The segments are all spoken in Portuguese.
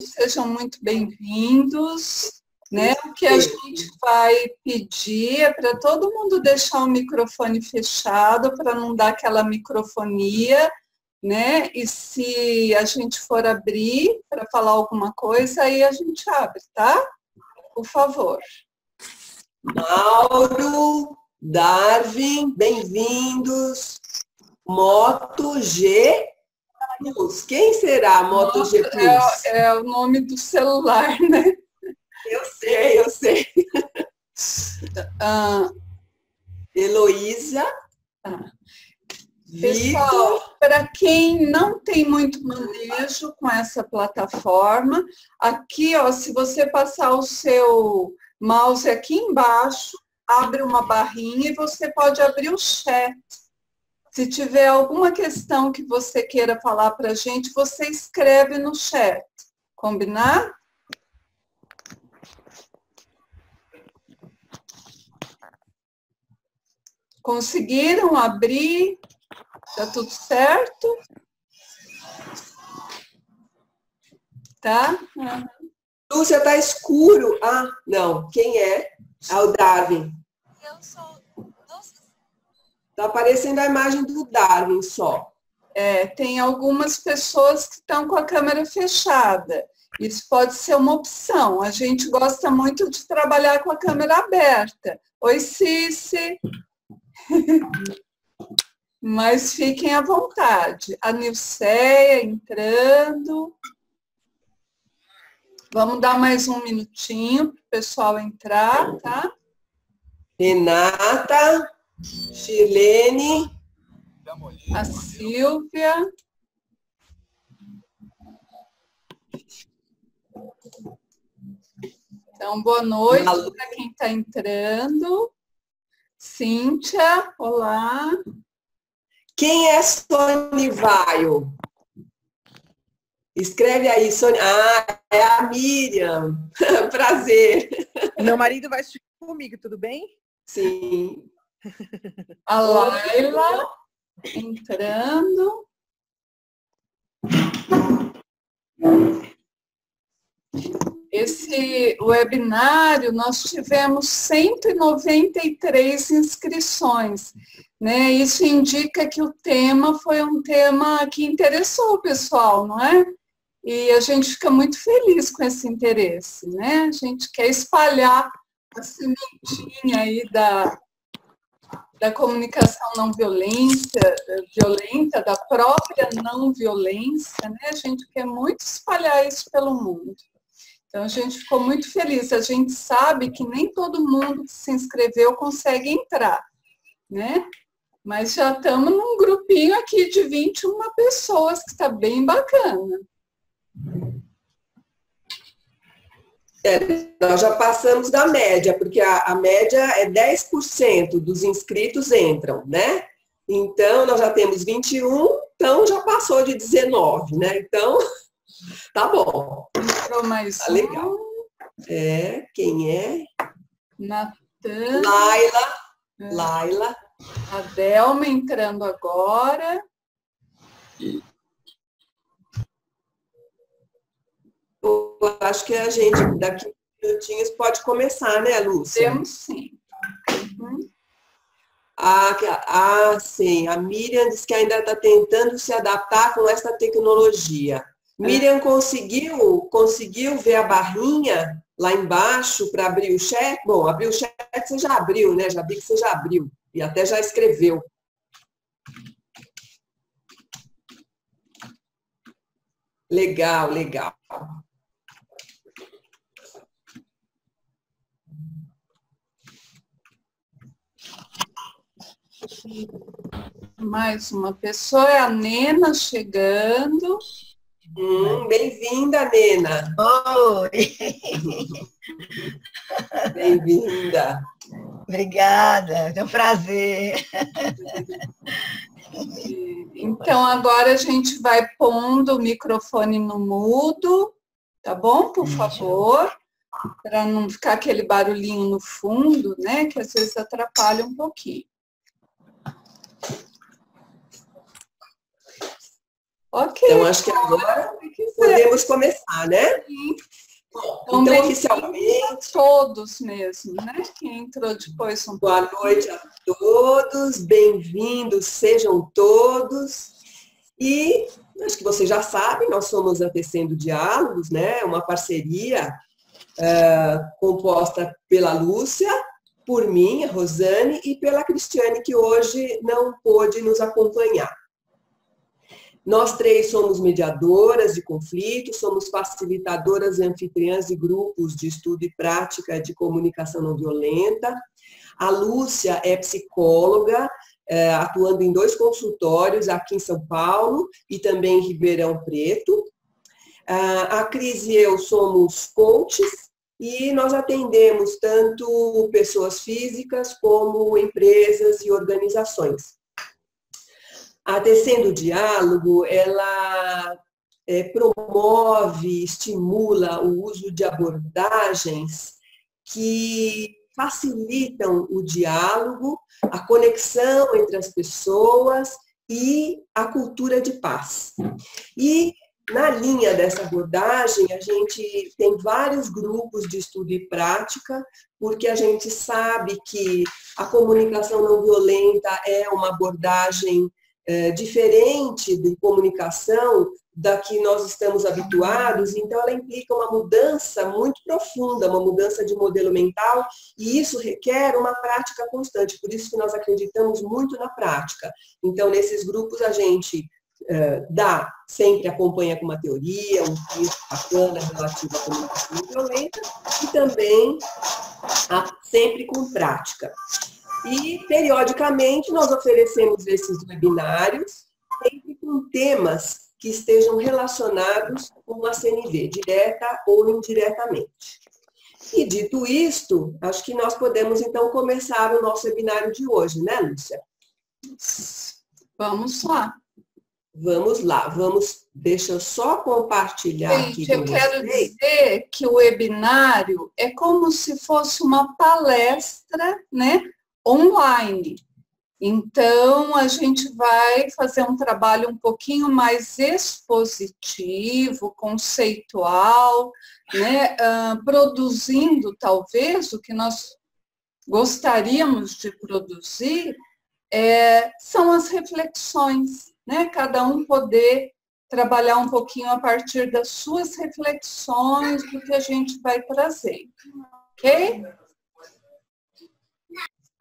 sejam muito bem-vindos. Né? O que a gente vai pedir é para todo mundo deixar o microfone fechado, para não dar aquela microfonia, né? E se a gente for abrir para falar alguma coisa, aí a gente abre, tá? Por favor. Mauro, Darwin, bem-vindos. Moto G Plus. Quem será Moto G Plus? É o nome do celular, né? Eu sei. Heloísa. Pessoal, para quem não tem muito manejo com essa plataforma, aqui, ó, se você passar o seu mouse aqui embaixo, abre uma barrinha e você pode abrir o chat. Se tiver alguma questão que você queira falar para a gente, você escreve no chat. Combinar? Conseguiram abrir? Tá tudo certo? Tá? Lúcia, tá escuro. Ah, não. Quem é? Ah, o Darwin. Eu sou... Tá aparecendo a imagem do Darwin só. Tem algumas pessoas que estão com a câmera fechada. Isso pode ser uma opção. A gente gosta muito de trabalhar com a câmera aberta. Oi, Cici. Mas fiquem à vontade. A Nilceia entrando. Vamos dar mais um minutinho para o pessoal entrar, tá? Renata, Chilene, a Silvia. Então, boa noite para quem está entrando. Cíntia, olá. Quem é Sonivaio? Escreve aí, Sônia. Ah, é a Miriam. Prazer. Meu marido vai assistir comigo, tudo bem? Sim. A Laila entrando. Esse webinário, nós tivemos 193 inscrições, né? Isso indica que o tema foi um tema que interessou o pessoal, não é? E a gente fica muito feliz com esse interesse, né? A gente quer espalhar a sementinha aí da comunicação não violenta, da própria não violência, né? A gente quer muito espalhar isso pelo mundo. Então, a gente ficou muito feliz. A gente sabe que nem todo mundo que se inscreveu consegue entrar, né? Mas já estamos num grupinho aqui de 21 pessoas, que está bem bacana. Nós já passamos da média, porque a média é 10% dos inscritos entram, né? Então, nós já temos 21, então já passou de 19, né? Então, tá bom. Entrou mais tá legal. Quem é? Natan. Laila. A Delma entrando agora. Eu acho que a gente, daqui a minutinhos, pode começar, né, Lúcia? Temos sim. Uhum. Sim. A Miriam disse que ainda está tentando se adaptar com essa tecnologia. Miriam, conseguiu ver a barrinha lá embaixo para abrir o chat? Bom, abrir o chat você já abriu, né? Já vi que você já abriu e até já escreveu. Legal. Mais uma pessoa, é a Nena chegando. Bem-vinda, Nena. Oi. Bem-vinda. Obrigada, é um prazer. Então, agora a gente vai pondo o microfone no mudo, tá bom? Por favor, para não ficar aquele barulhinho no fundo, né? Que às vezes atrapalha um pouquinho. Ok. Então, acho que agora podemos começar, né? Sim. Bom, então, oficialmente... Todos mesmo, né? Quem entrou depois um Boa noite a todos, bem-vindos, sejam todos. E acho que vocês já sabem, nós somos a Tecendo Diálogos, né? Uma parceria composta pela Lúcia, por mim, a Rosane, e pela Cristiane, que hoje não pôde nos acompanhar. Nós três somos mediadoras de conflitos, somos facilitadoras e anfitriãs de grupos de estudo e prática de comunicação não violenta. A Lúcia é psicóloga, atuando em 2 consultórios aqui em São Paulo e também em Ribeirão Preto. A Cris e eu somos coaches e nós atendemos tanto pessoas físicas como empresas e organizações. A Tecendo Diálogo, ela promove, estimula o uso de abordagens que facilitam o diálogo, a conexão entre as pessoas e a cultura de paz. E na linha dessa abordagem, a gente tem vários grupos de estudo e prática, porque a gente sabe que a comunicação não violenta é uma abordagem diferente de comunicação da que nós estamos habituados, então ela implica uma mudança muito profunda, uma mudança de modelo mental, e isso requer uma prática constante, por isso que nós acreditamos muito na prática. Então, nesses grupos, a gente sempre acompanha com uma teoria, um texto bacana relativo à comunicação não violenta, e também sempre com prática. E, periodicamente, nós oferecemos esses webinários, sempre com temas que estejam relacionados com a CNV, direta ou indiretamente. E, dito isto, acho que nós podemos, então, começar o nosso webinário de hoje, né, Lúcia? Vamos lá. Vamos lá, deixa eu só compartilhar aqui com vocês. Eu quero dizer que o webinário é como se fosse uma palestra, né? Online. Então, a gente vai fazer um trabalho um pouquinho mais expositivo, conceitual, né? Produzindo, talvez, o que nós gostaríamos de produzir, são as reflexões, né? Cada um poder trabalhar um pouquinho a partir das suas reflexões, do que a gente vai trazer, ok?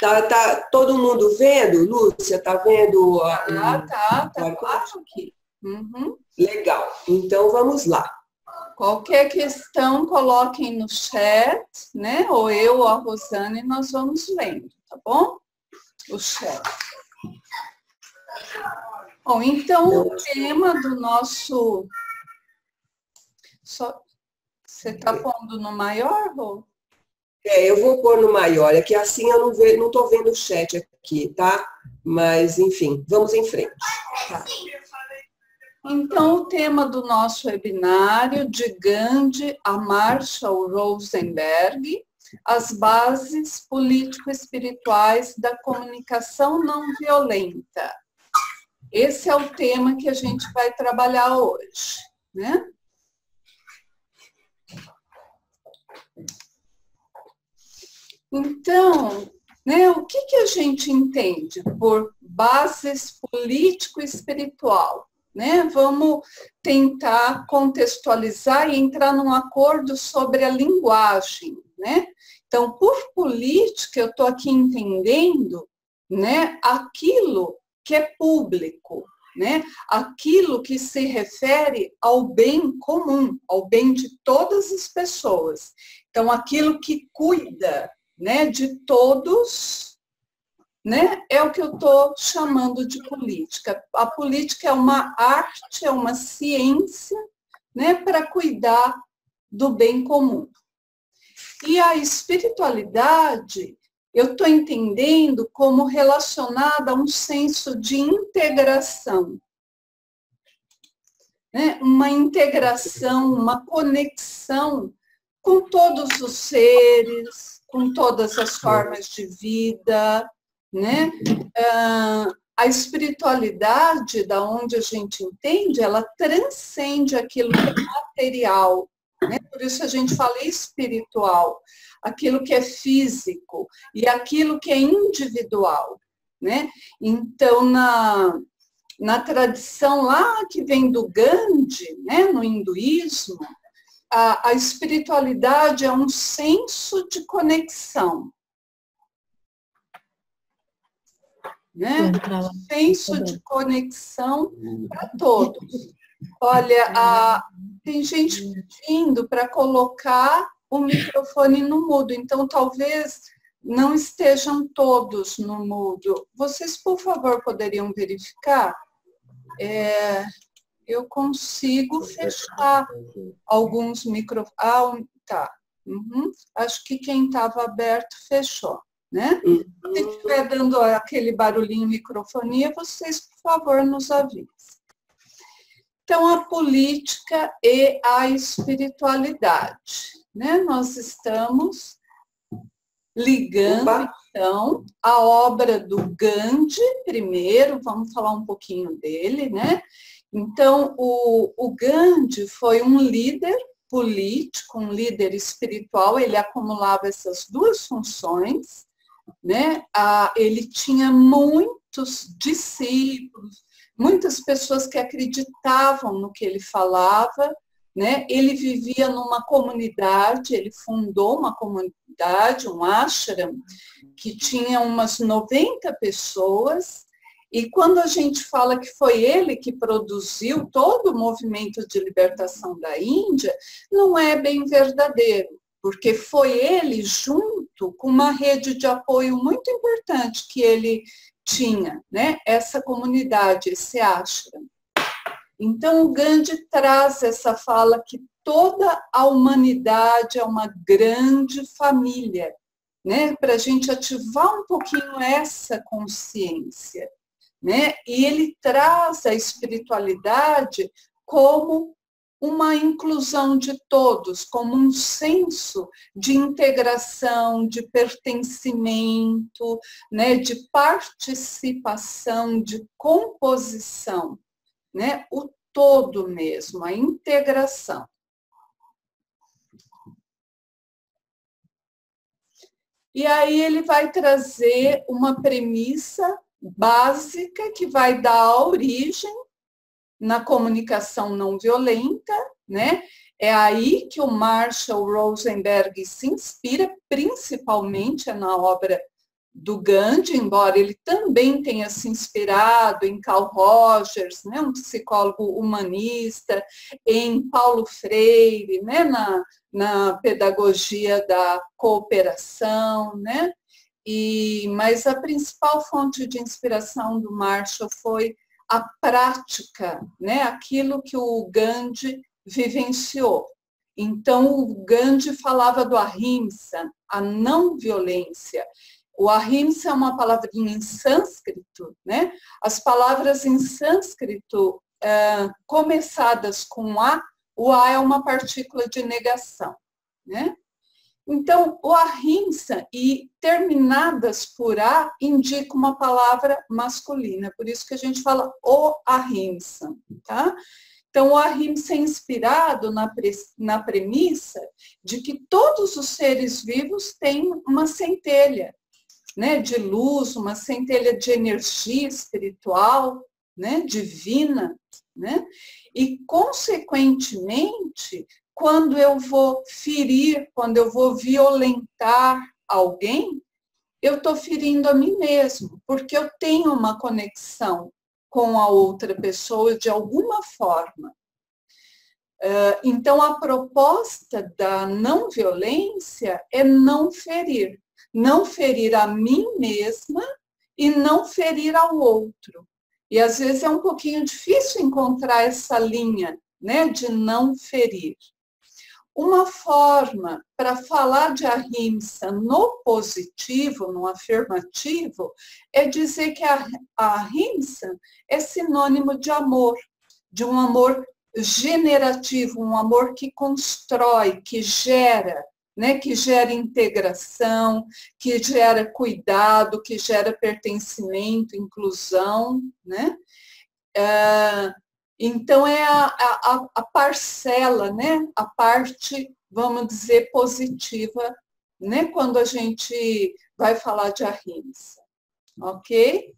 Tá todo mundo vendo, Lúcia? Tá vendo? Tá claro aqui. Uhum. Legal. Então, vamos lá. Qualquer questão, coloquem no chat, né? Ou eu ou a Rosane, nós vamos lendo, tá bom? O chat. Bom, então, o tema do nosso... Você está pondo no maior, Rô? Eu vou pôr no maior, é que assim eu não estou vendo o chat aqui, tá? Mas, enfim, vamos em frente. Tá. Então, o tema do nosso webinário, de Gandhi a Marshall Rosenberg, as bases político-espirituais da comunicação não violenta. Esse é o tema que a gente vai trabalhar hoje, né? Então, né, o que a gente entende por bases político-espiritual? Né? Vamos tentar contextualizar e entrar num acordo sobre a linguagem. Né? Então, por política, eu estou aqui entendendo, né, aquilo que é público, né? Aquilo que se refere ao bem comum, ao bem de todas as pessoas. Então, aquilo que cuida, né, de todos, né, é o que eu estou chamando de política. A política é uma arte, é uma ciência, né, para cuidar do bem comum. E a espiritualidade, eu estou entendendo como relacionada a um senso de integração. Né? Uma integração, uma conexão com todos os seres, com todas as formas de vida, né? A espiritualidade, da onde a gente entende, ela transcende aquilo que é material, né? Por isso a gente fala espiritual, aquilo que é físico e aquilo que é individual, né? Então, na tradição lá que vem do Gandhi, né, no hinduísmo, a espiritualidade é um senso de conexão, né? Um senso de conexão para todos. Olha, tem gente pedindo para colocar o microfone no mudo, então talvez não estejam todos no mudo. Vocês, por favor, poderiam verificar? Eu consigo fechar alguns microfones. Tá. Uhum. Acho que quem estava aberto fechou, né? Se estiver dando aquele barulhinho microfonia, vocês, por favor, nos avisem. Então, a política e a espiritualidade, né? Nós estamos ligando, então, a obra do Gandhi, primeiro, vamos falar um pouquinho dele, né? Então, o Gandhi foi um líder político, um líder espiritual, ele acumulava essas duas funções, né? Ele tinha muitos discípulos, muitas pessoas que acreditavam no que ele falava, né? Ele vivia numa comunidade, ele fundou uma comunidade, um ashram, que tinha umas 90 pessoas, e quando a gente fala que foi ele que produziu todo o movimento de libertação da Índia, não é bem verdadeiro, porque foi ele junto com uma rede de apoio muito importante que ele tinha, né? Essa comunidade, esse ashram. Então, o Gandhi traz essa fala que toda a humanidade é uma grande família, né? Para a gente ativar um pouquinho essa consciência, né? E ele traz a espiritualidade como uma inclusão de todos, como um senso de integração, de pertencimento, né? De participação, de composição, né? O todo mesmo, a integração. E aí ele vai trazer uma premissa básica que vai dar a origem na comunicação não violenta, né? É aí que o Marshall Rosenberg se inspira, principalmente na obra do Gandhi, embora ele também tenha se inspirado em Carl Rogers, né, um psicólogo humanista, em Paulo Freire, né, na pedagogia da cooperação, né? Mas a principal fonte de inspiração do Marshall foi a prática, né, aquilo que o Gandhi vivenciou. Então, o Gandhi falava do ahimsa, a não violência. O ahimsa é uma palavrinha em sânscrito, né? As palavras em sânscrito começadas com A, o A é uma partícula de negação, né? Então, o ahimsa e terminadas por A indica uma palavra masculina, por isso que a gente fala o ahimsa, tá? Então, o ahimsa é inspirado na premissa de que todos os seres vivos têm uma centelha, né, de luz, uma centelha de energia espiritual, né, divina, né? E, consequentemente, quando eu vou ferir, quando eu vou violentar alguém, eu estou ferindo a mim mesmo, porque eu tenho uma conexão com a outra pessoa de alguma forma. Então, a proposta da não violência é não ferir a mim mesma e não ferir ao outro. E às vezes é um pouquinho difícil encontrar essa linha, né, de não ferir. Uma forma para falar de ahimsa no positivo, no afirmativo, é dizer que a ahimsa é sinônimo de amor, de um amor generativo, um amor que constrói, que gera, né, que gera integração, que gera cuidado, que gera pertencimento, inclusão, né? Então, é a parcela, né, a parte, vamos dizer, positiva, né, quando a gente vai falar de ahimsa, ok?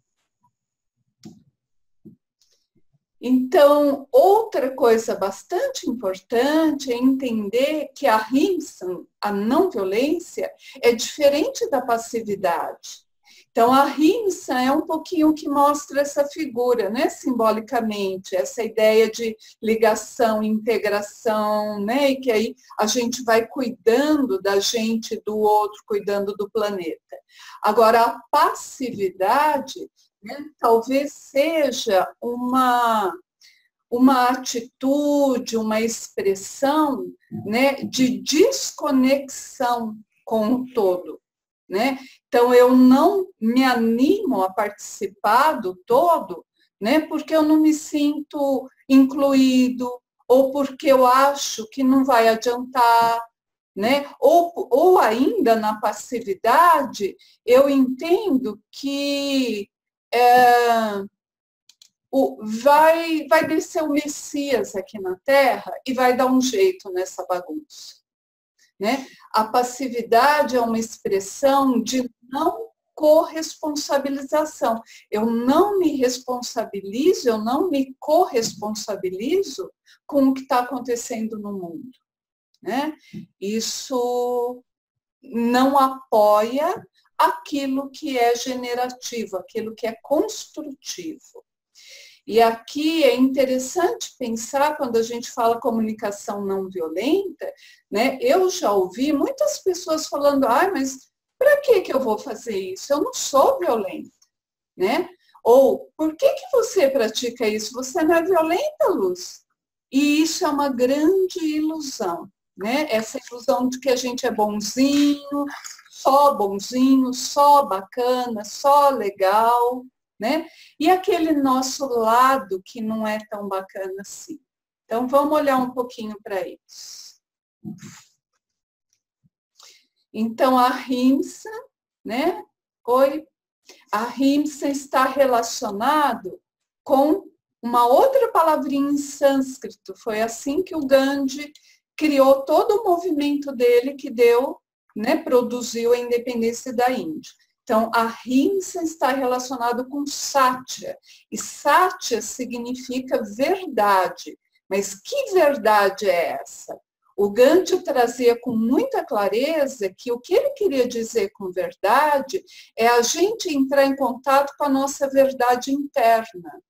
Então, outra coisa bastante importante é entender que a ahimsa, a não violência, é diferente da passividade. Então, a ahimsa é um pouquinho que mostra essa figura, né, simbolicamente, essa ideia de ligação, integração, né, e que aí a gente vai cuidando da gente, do outro, cuidando do planeta. Agora, a passividade, né, talvez seja uma atitude, uma expressão, né, de desconexão com o todo, né? Então, eu não me animo a participar do todo, né, porque eu não me sinto incluído, ou porque eu acho que não vai adiantar, né? Ou ainda na passividade, eu entendo que vai descer o Messias aqui na Terra e vai dar um jeito nessa bagunça, né? A passividade é uma expressão de não corresponsabilização. Eu não me responsabilizo, eu não me corresponsabilizo com o que está acontecendo no mundo, né? Isso não apoia aquilo que é generativo, aquilo que é construtivo. E aqui é interessante pensar, quando a gente fala comunicação não violenta, né? Eu já ouvi muitas pessoas falando, mas para que eu vou fazer isso? Eu não sou violenta, né? Ou, por que você pratica isso? Você não é violenta, Luz? E isso é uma grande ilusão, né? Essa ilusão de que a gente é bonzinho, só bacana, só legal, né? E aquele nosso lado que não é tão bacana assim. Então, vamos olhar um pouquinho para isso. Então, a ahimsa, né? A ahimsa está relacionado com uma outra palavrinha em sânscrito. Foi assim que o Gandhi criou todo o movimento dele que deu, né, produziu a independência da Índia. Então, a ahimsa está relacionado com satya, e satya significa verdade. Mas que verdade é essa? O Gandhi trazia com muita clareza que o que ele queria dizer com verdade é a gente entrar em contato com a nossa verdade interna.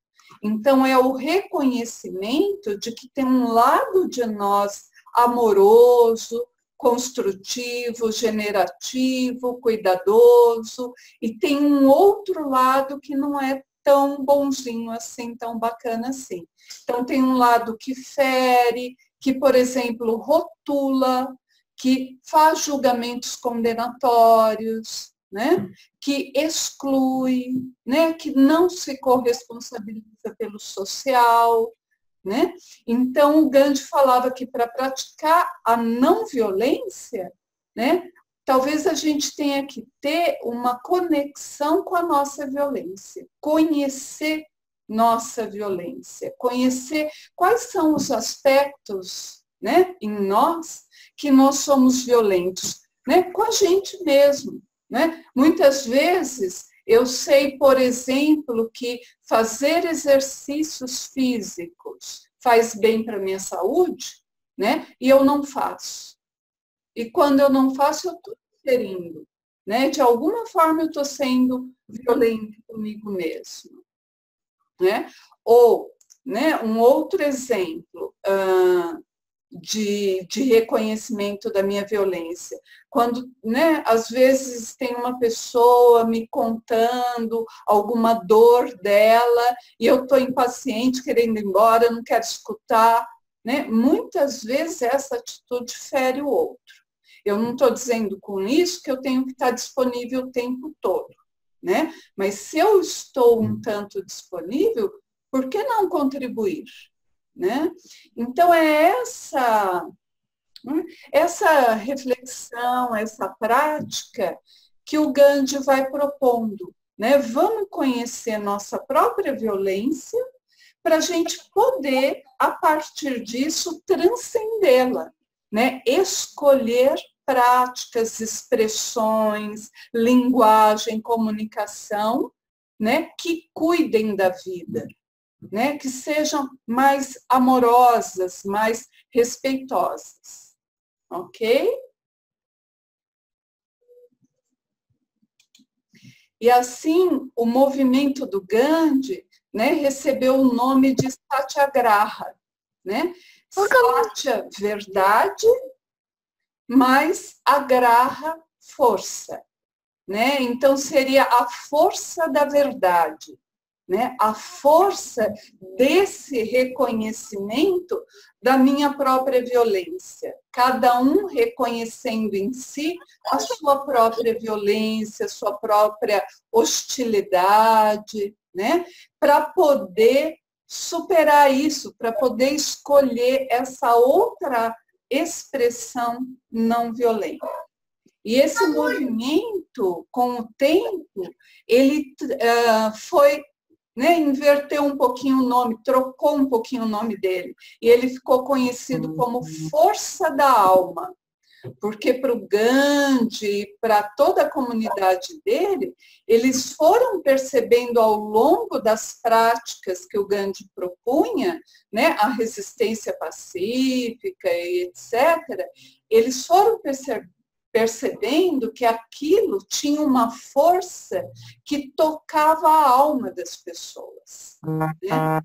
Então, é o reconhecimento de que tem um lado de nós amoroso, construtivo, generativo, cuidadoso, e tem um outro lado que não é tão bonzinho assim, tão bacana assim. Então, tem um lado que fere, que, por exemplo, rotula, que faz julgamentos condenatórios, né? Que exclui, né? Que não se corresponsabiliza pelo social, né? Então, o Gandhi falava que para praticar a não violência, né, talvez a gente tenha que ter uma conexão com a nossa violência, conhecer nossa violência, conhecer quais são os aspectos, né, em nós que nós somos violentos, né, com a gente mesmo, né? Muitas vezes eu sei, por exemplo, que fazer exercícios físicos faz bem para a minha saúde, né? E eu não faço. E quando eu não faço, eu estou ferindo, né? De alguma forma eu estou sendo violento comigo mesmo, né? Ou, né, um outro exemplo de reconhecimento da minha violência. Quando, né, às vezes tem uma pessoa me contando alguma dor dela e eu estou impaciente, querendo ir embora, não quero escutar, né? Muitas vezes essa atitude fere o outro. Eu não estou dizendo com isso que eu tenho que estar disponível o tempo todo, né? Mas se eu estou um tanto disponível, por que não contribuir? Né? Então, é essa Essa reflexão, essa prática que o Gandhi vai propondo, né? Vamos conhecer nossa própria violência para a gente poder, a partir disso, transcendê-la, né? Escolher práticas, expressões, linguagem, comunicação, né? Que cuidem da vida, né? Que sejam mais amorosas, mais respeitosas. Ok? E assim, o movimento do Gandhi, né, recebeu o nome de Satyagraha, né? Satya, verdade, mas agraha, força, né? Então seria a força da verdade, né? A força desse reconhecimento da minha própria violência. Cada um reconhecendo em si a sua própria violência, a sua própria hostilidade, né? Para poder superar isso, para poder escolher essa outra expressão não violenta. E esse movimento, com o tempo, ele foi, né, inverteu um pouquinho o nome, trocou um pouquinho o nome dele. E ele ficou conhecido como Força da Alma. Porque para o Gandhi, para toda a comunidade dele, eles foram percebendo ao longo das práticas que o Gandhi propunha, né, a resistência pacífica e etc., eles foram percebendo que aquilo tinha uma força que tocava a alma das pessoas, né?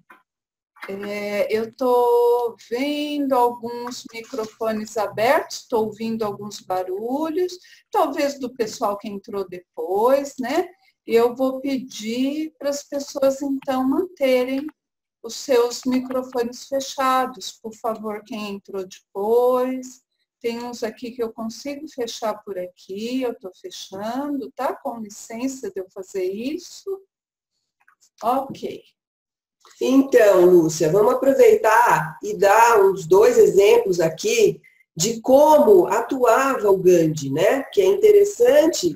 Eu estou vendo alguns microfones abertos, estou ouvindo alguns barulhos, talvez do pessoal que entrou depois, né? E eu vou pedir para as pessoas, então, manterem os seus microfones fechados. Por favor, quem entrou depois. Tem uns aqui que eu consigo fechar por aqui, eu estou fechando, tá? Com licença de eu fazer isso. Ok. Então, Lúcia, vamos aproveitar e dar uns 2 exemplos aqui de como atuava o Gandhi, né? Que é interessante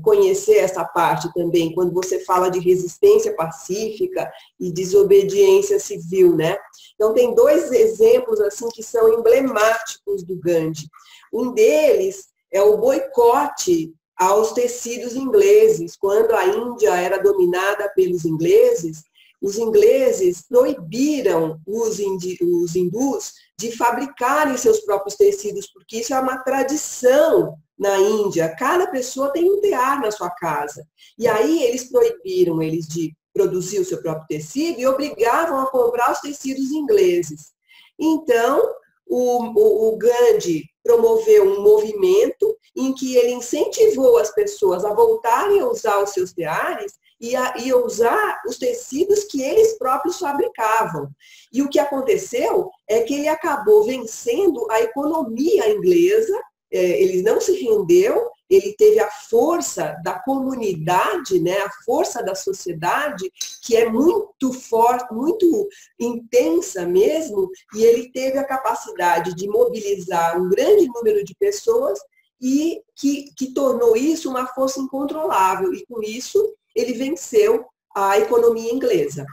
conhecer essa parte também, quando você fala de resistência pacífica e desobediência civil, né? Então, tem 2 exemplos, assim, que são emblemáticos do Gandhi. Um deles é o boicote aos tecidos ingleses. Quando a Índia era dominada pelos ingleses, os ingleses proibiram os hindus de fabricarem seus próprios tecidos, porque isso é uma tradição na Índia. Cada pessoa tem um tear na sua casa. E aí eles proibiram eles de produzir o seu próprio tecido e obrigavam a comprar os tecidos ingleses. Então, o Gandhi promoveu um movimento em que ele incentivou as pessoas a voltarem a usar os seus teares e a usar os tecidos que eles próprios fabricavam. E o que aconteceu é que ele acabou vencendo a economia inglesa, ele não se rendeu, ele teve a força da comunidade, né, a força da sociedade, que é muito forte, muito intensa mesmo, e ele teve a capacidade de mobilizar um grande número de pessoas e que tornou isso uma força incontrolável. E com isso, ele venceu a economia inglesa.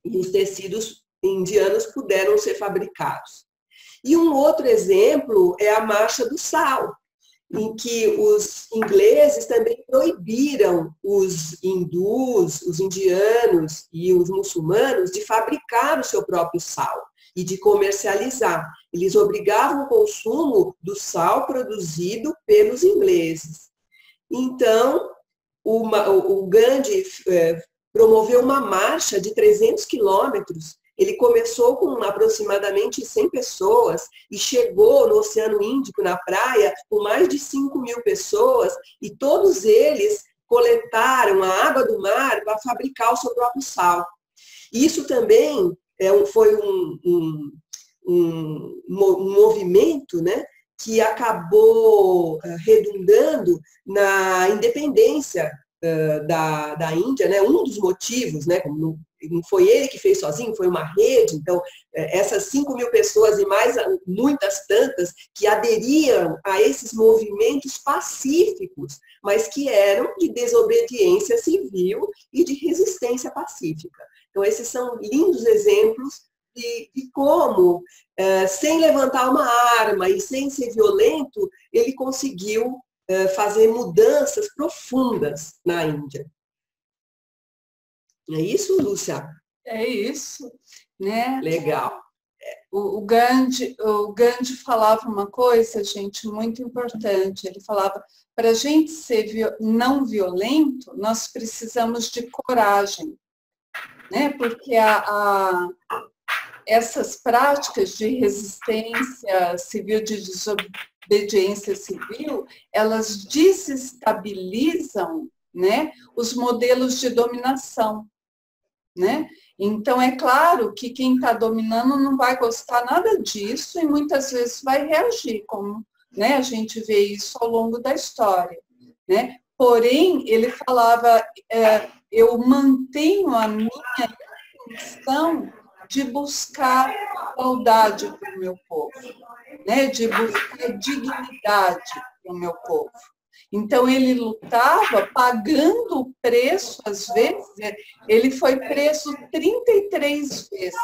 E os tecidos indianos puderam ser fabricados. E um outro exemplo é a Marcha do Sal, em que os ingleses também proibiram os hindus, os indianos e os muçulmanos de fabricar o seu próprio sal e de comercializar. Eles obrigavam o consumo do sal produzido pelos ingleses. Então, o Gandhi promoveu uma marcha de 300 quilômetros. Ele começou com aproximadamente 100 pessoas e chegou no Oceano Índico, na praia, com mais de 5.000 pessoas, e todos eles coletaram a água do mar para fabricar o seu próprio sal. Isso também foi um movimento, né, que acabou redundando na independência da Índia, né? Um dos motivos, né, como não foi ele que fez sozinho, foi uma rede. Então, essas 5.000 pessoas e mais muitas tantas que aderiam a esses movimentos pacíficos, mas que eram de desobediência civil e de resistência pacífica. Então, esses são lindos exemplos de como, sem levantar uma arma e sem ser violento, ele conseguiu fazer mudanças profundas na Índia. É isso, Lúcia? É isso, né? Legal. O Gandhi falava uma coisa, gente, muito importante. Ele falava, para a gente ser não violento, nós precisamos de coragem, né? Porque essas práticas de resistência civil, de desobediência civil, elas desestabilizam, né, os modelos de dominação, né? Então, é claro que quem está dominando não vai gostar nada disso e muitas vezes vai reagir, como, né, a gente vê isso ao longo da história, né? Porém, ele falava, eu mantenho a minha intenção de buscar igualdade para o meu povo, né? De buscar dignidade para o meu povo. Então, ele lutava pagando o preço, às vezes, ele foi preso 33 vezes,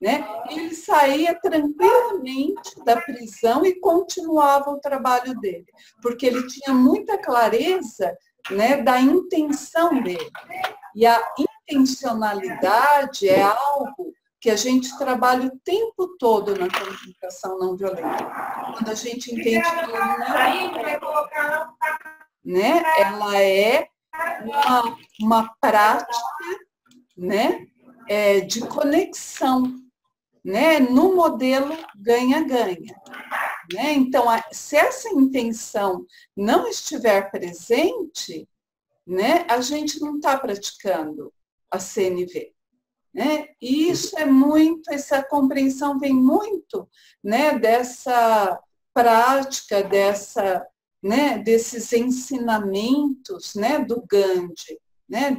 né? Ele saía tranquilamente da prisão e continuava o trabalho dele, porque ele tinha muita clareza, né, da intenção dele. E a intencionalidade é algo que a gente trabalha o tempo todo na comunicação não violenta. Quando a gente entende que ela não é, né? Ela é uma prática, né, de conexão, né, no modelo ganha-ganha. Né? Então, se essa intenção não estiver presente, né, a gente não está praticando a CNV. Né? E isso é muito, essa compreensão vem muito, né, dessa prática, né, desses ensinamentos, né, do Gandhi, né,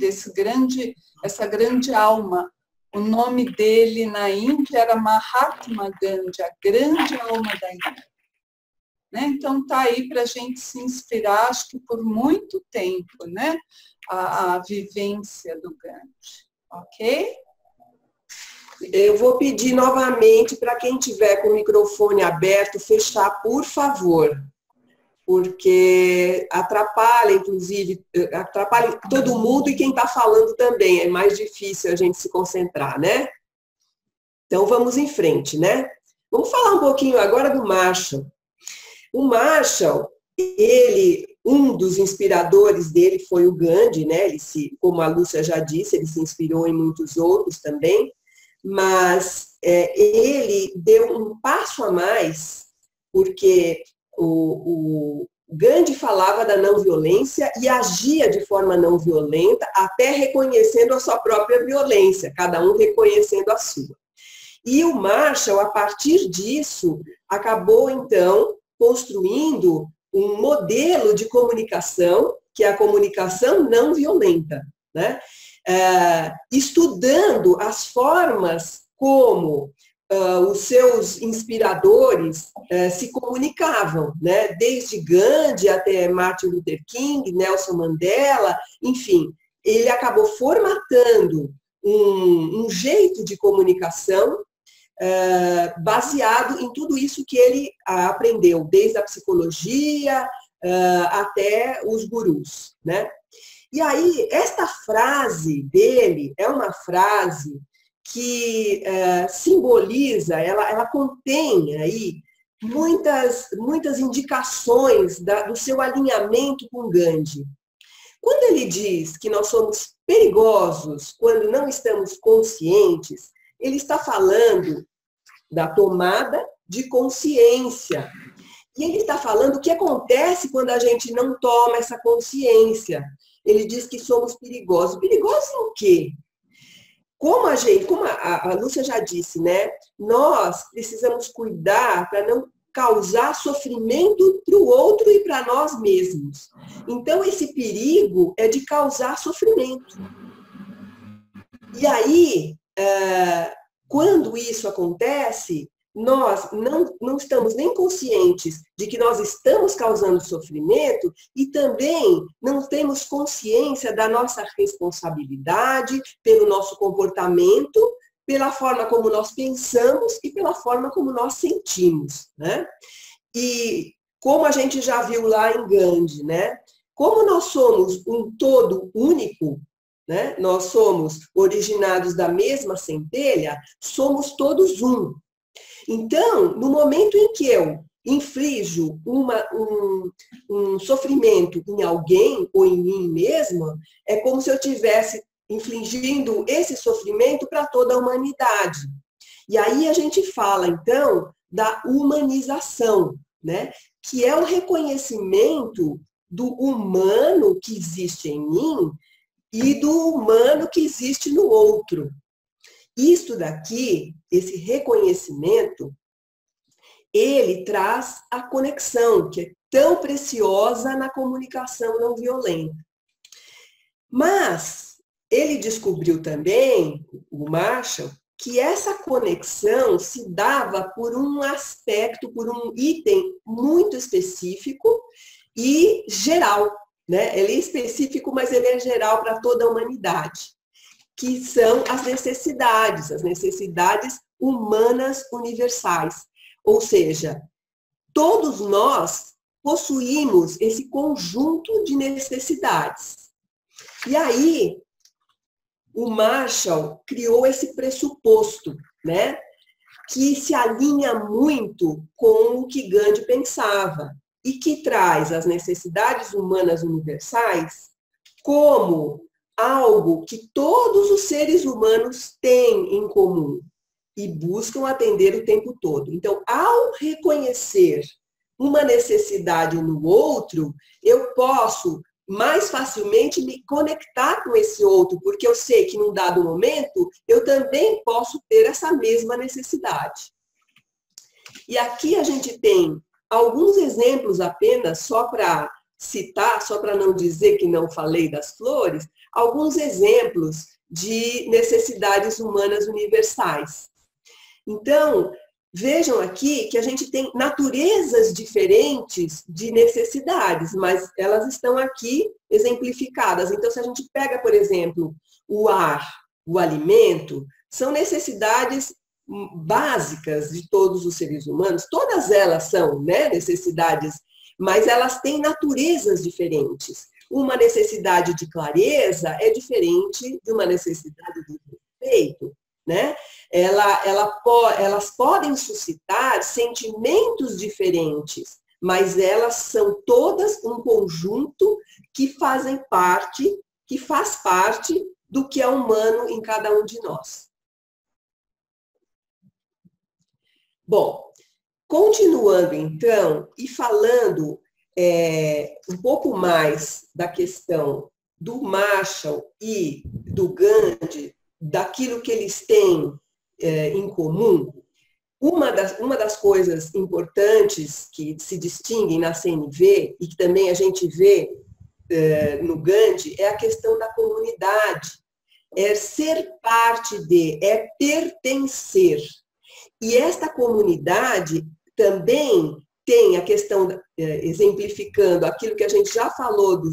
essa grande alma. O nome dele na Índia era Mahatma Gandhi, a grande alma da Índia. Né? Então, está aí para a gente se inspirar, acho que por muito tempo, né, a vivência do Gandhi. Ok? Eu vou pedir novamente para quem tiver com o microfone aberto, fechar, por favor, porque atrapalha, inclusive, atrapalha todo mundo e quem está falando também, é mais difícil a gente se concentrar, né? Então, vamos em frente, né? Vamos falar um pouquinho agora do Marshall. O Marshall, um dos inspiradores dele foi o Gandhi, né? Como a Lúcia já disse, ele se inspirou em muitos outros também, mas ele deu um passo a mais, porque o Gandhi falava da não violência e agia de forma não violenta, até reconhecendo a sua própria violência, cada um reconhecendo a sua. E o Marshall, a partir disso, acabou, então, construindo um modelo de comunicação, que é a comunicação não violenta, né? Estudando as formas como os seus inspiradores se comunicavam, né? Desde Gandhi até Martin Luther King, Nelson Mandela, enfim, ele acabou formatando um jeito de comunicação baseado em tudo isso que ele aprendeu, desde a psicologia até os gurus, né? E aí, esta frase dele é uma frase que simboliza, ela contém aí muitas indicações do seu alinhamento com Gandhi. Quando ele diz que nós somos perigosos quando não estamos conscientes, ele está falando da tomada de consciência. E ele está falando o que acontece quando a gente não toma essa consciência. Ele diz que somos perigosos. Perigosos em quê? Como a Lúcia já disse, né? Nós precisamos cuidar para não causar sofrimento para o outro e para nós mesmos. Então, esse perigo é de causar sofrimento. E aí, quando isso acontece, nós não estamos nem conscientes de que nós estamos causando sofrimento e também não temos consciência da nossa responsabilidade pelo nosso comportamento, pela forma como nós pensamos e pela forma como nós sentimos, né? E como a gente já viu lá em Gandhi, né? Como nós somos um todo único, né? Nós somos originados da mesma centelha, somos todos um. Então, no momento em que eu inflijo um sofrimento em alguém ou em mim mesma, é como se eu estivesse infligindo esse sofrimento para toda a humanidade. E aí a gente fala, então, da humanização, né? Que é o reconhecimento do humano que existe em mim e do humano que existe no outro. Isto daqui, esse reconhecimento, ele traz a conexão, que é tão preciosa na comunicação não violenta. Mas ele descobriu também, o Marshall, que essa conexão se dava por um aspecto, por um item muito específico e geral, né? Ele é específico, mas ele é geral para toda a humanidade, que são as necessidades humanas universais. Ou seja, todos nós possuímos esse conjunto de necessidades. E aí, o Marshall criou esse pressuposto, né, que se alinha muito com o que Gandhi pensava e que traz as necessidades humanas universais como algo que todos os seres humanos têm em comum e buscam atender o tempo todo. Então, ao reconhecer uma necessidade no outro, eu posso mais facilmente me conectar com esse outro, porque eu sei que num dado momento eu também posso ter essa mesma necessidade. E aqui a gente tem alguns exemplos apenas, só para citar, só para não dizer que não falei das flores, alguns exemplos de necessidades humanas universais. Então, vejam aqui que a gente tem naturezas diferentes de necessidades, mas elas estão aqui exemplificadas. Então, se a gente pega, por exemplo, o ar, o alimento, são necessidades básicas de todos os seres humanos. Todas elas são, né, necessidades, mas elas têm naturezas diferentes. Uma necessidade de clareza é diferente de uma necessidade de respeito, né? Elas podem suscitar sentimentos diferentes, mas elas são todas um conjunto que faz parte do que é humano em cada um de nós. Bom, continuando então e falando um pouco mais da questão do Marshall e do Gandhi, daquilo que eles têm em comum, uma das coisas importantes que se distinguem na CNV e que também a gente vê no Gandhi é a questão da comunidade, é ser parte de, é pertencer. E esta comunidade também tem a questão, exemplificando aquilo que a gente já falou do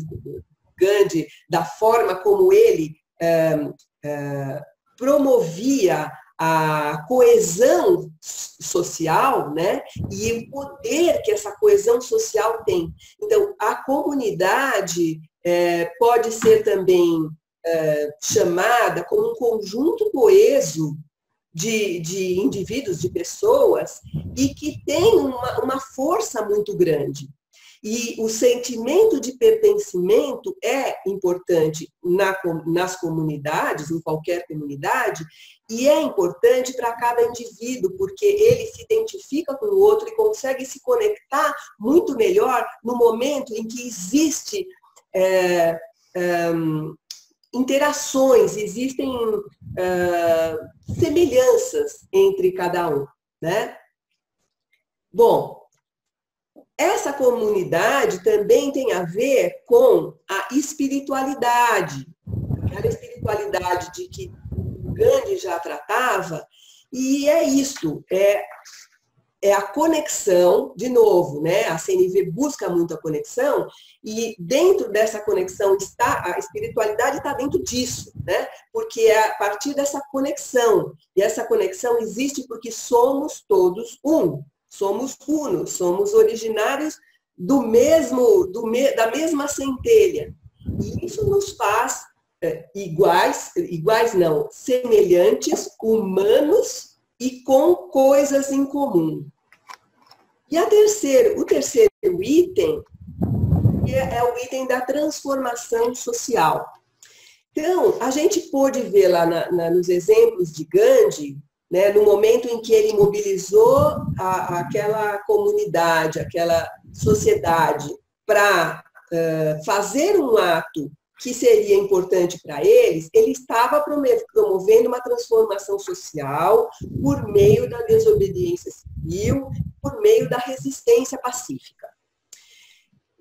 Gandhi, da forma como ele promovia a coesão social, né? E o poder que essa coesão social tem. Então, a comunidade pode ser também chamada como um conjunto coeso de indivíduos, de pessoas, e que tem uma força muito grande. E o sentimento de pertencimento é importante nas comunidades, em qualquer comunidade, e é importante para cada indivíduo, porque ele se identifica com o outro e consegue se conectar muito melhor no momento em que existe interações, existem semelhanças entre cada um, né? Bom, essa comunidade também tem a ver com a espiritualidade. Aquela espiritualidade de que Gandhi já tratava, e é isto, é a conexão, de novo, né? A CNV busca muito a conexão, e dentro dessa conexão a espiritualidade está dentro disso, né? Porque é a partir dessa conexão, e essa conexão existe porque somos todos um, somos unos, somos originários da mesma centelha. E isso nos faz semelhantes, humanos, e com coisas em comum. E o terceiro item é o item da transformação social. Então, a gente pôde ver lá nos exemplos de Gandhi, né, no momento em que ele mobilizou aquela comunidade, aquela sociedade, para fazer um ato que seria importante para eles, ele estava promovendo uma transformação social por meio da desobediência civil, por meio da resistência pacífica.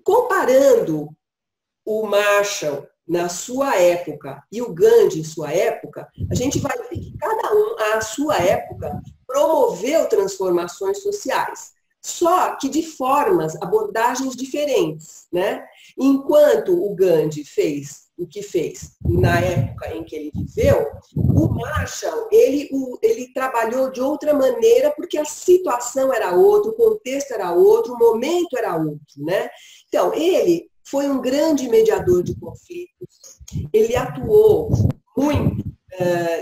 Comparando o Marshall na sua época e o Gandhi em sua época, a gente vai ver que cada um, à sua época, promoveu transformações sociais. Só que de abordagens diferentes, né? Enquanto o Gandhi fez o que fez na época em que ele viveu, o Marshall, ele trabalhou de outra maneira, porque a situação era outra, o contexto era outro, o momento era outro, né? Então, ele foi um grande mediador de conflitos, ele atuou muito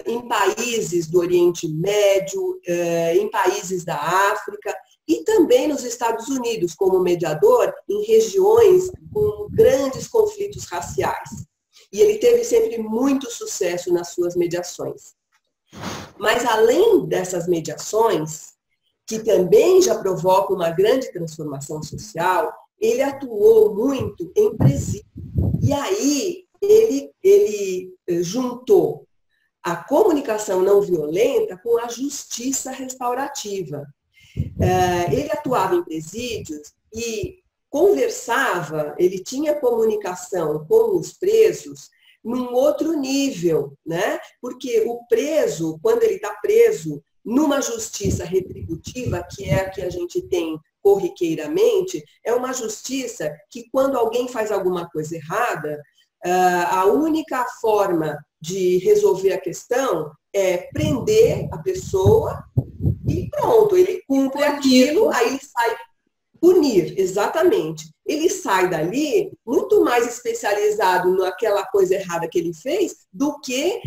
em países do Oriente Médio, em países da África, e também nos Estados Unidos, como mediador em regiões com grandes conflitos raciais. E ele teve sempre muito sucesso nas suas mediações. Mas, além dessas mediações, que também já provocam uma grande transformação social, ele atuou muito em presídio. E aí, ele juntou a comunicação não violenta com a justiça restaurativa. Ele atuava em presídios e conversava, ele tinha comunicação com os presos num outro nível, né? Porque o preso, quando ele está preso numa justiça retributiva, que é a que a gente tem corriqueiramente, é uma justiça que, quando alguém faz alguma coisa errada, a única forma de resolver a questão é prender a pessoa e pronto, ele cumpre aquilo, aí ele sai. Punir, exatamente. Ele sai dali muito mais especializado naquela coisa errada que ele fez do que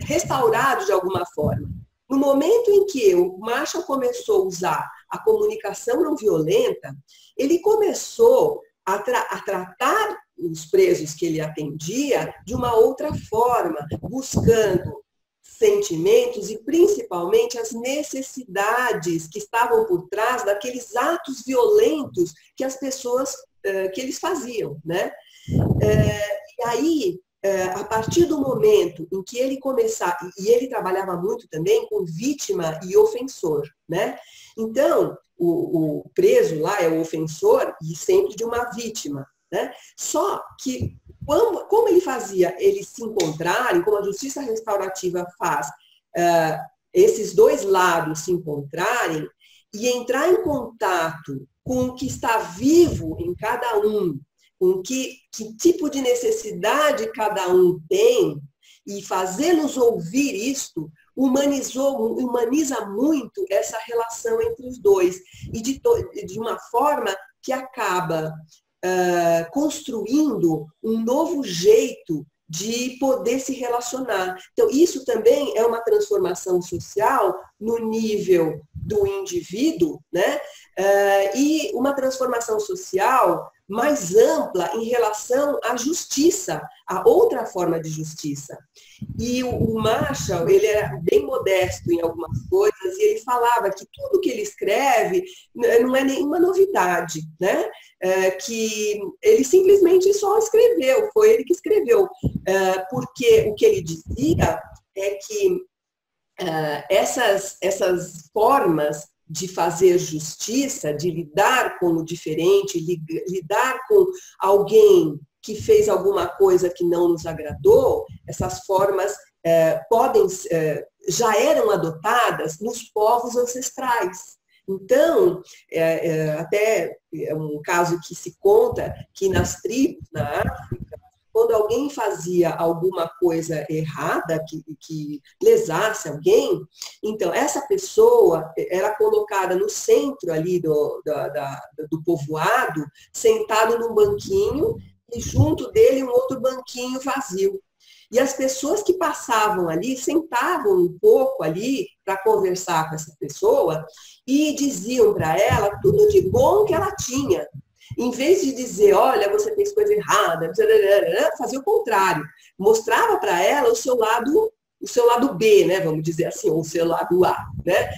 restaurado de alguma forma. No momento em que o Marshall começou a usar a comunicação não violenta, ele começou a tratar os presos que ele atendia de uma outra forma, buscando sentimentos e principalmente as necessidades que estavam por trás daqueles atos violentos que as pessoas, que eles faziam, né? E aí, a partir do momento em que ele começar, e ele trabalhava muito também com vítima e ofensor, né? Então, o preso lá é o ofensor e sempre de uma vítima, né? Só que como ele fazia eles se encontrarem, como a justiça restaurativa faz esses dois lados se encontrarem e entrar em contato com o que está vivo em cada um, com que tipo de necessidade cada um tem, e fazê-los ouvir isto, humaniza muito essa relação entre os dois, e de uma forma que acaba construindo um novo jeito de poder se relacionar. Então, isso também é uma transformação social no nível do indivíduo, né? E uma transformação social mais ampla em relação à justiça, a outra forma de justiça. E o Marshall, ele era bem modesto em algumas coisas, e ele falava que tudo que ele escreve não é nenhuma novidade, né? Que ele simplesmente só escreveu, foi ele que escreveu, porque o que ele dizia é que essas formas de fazer justiça, de lidar com o diferente, lidar com alguém que fez alguma coisa que não nos agradou, essas formas já eram adotadas nos povos ancestrais. Então, até é um caso que se conta que nas tribos na África, quando alguém fazia alguma coisa errada, que lesasse alguém, então essa pessoa era colocada no centro ali do povoado, sentado num banquinho, e junto dele um outro banquinho vazio. E as pessoas que passavam ali, sentavam um pouco ali para conversar com essa pessoa e diziam para ela tudo de bom que ela tinha. Em vez de dizer, olha, você fez coisa errada, fazia o contrário. Mostrava para ela o seu lado B, né, vamos dizer assim, ou o seu lado A, né?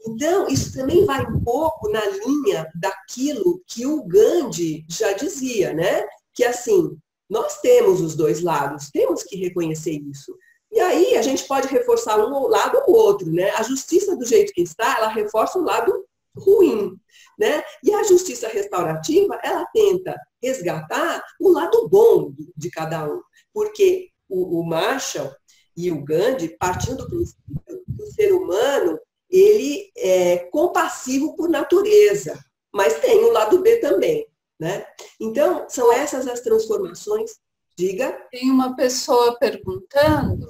Então, isso também vai um pouco na linha daquilo que o Gandhi já dizia, né? Que assim, nós temos os dois lados, temos que reconhecer isso. E aí a gente pode reforçar um lado ou outro, né? A justiça do jeito que está, ela reforça o lado ruim, né? E a justiça restaurativa, ela tenta resgatar o lado bom de cada um. Porque o Marshall e o Gandhi partiam do princípio que o ser humano, ele é compassivo por natureza, mas tem o lado B também. Né? Então, são essas as transformações. Diga. Tem uma pessoa perguntando,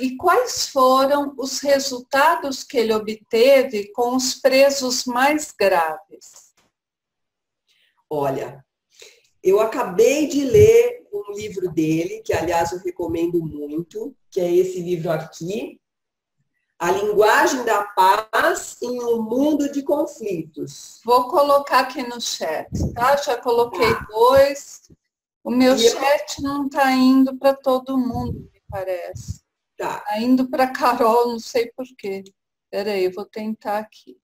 e quais foram os resultados que ele obteve com os presos mais graves? Olha, eu acabei de ler um livro dele, que aliás eu recomendo muito, que é esse livro aqui, A Linguagem da Paz em um Mundo de Conflitos. Vou colocar aqui no chat, tá? Já coloquei 2. O meu chat não está indo para todo mundo, me parece. Tá. Está indo para a Carol, não sei por quê. Espera aí, eu vou tentar aqui.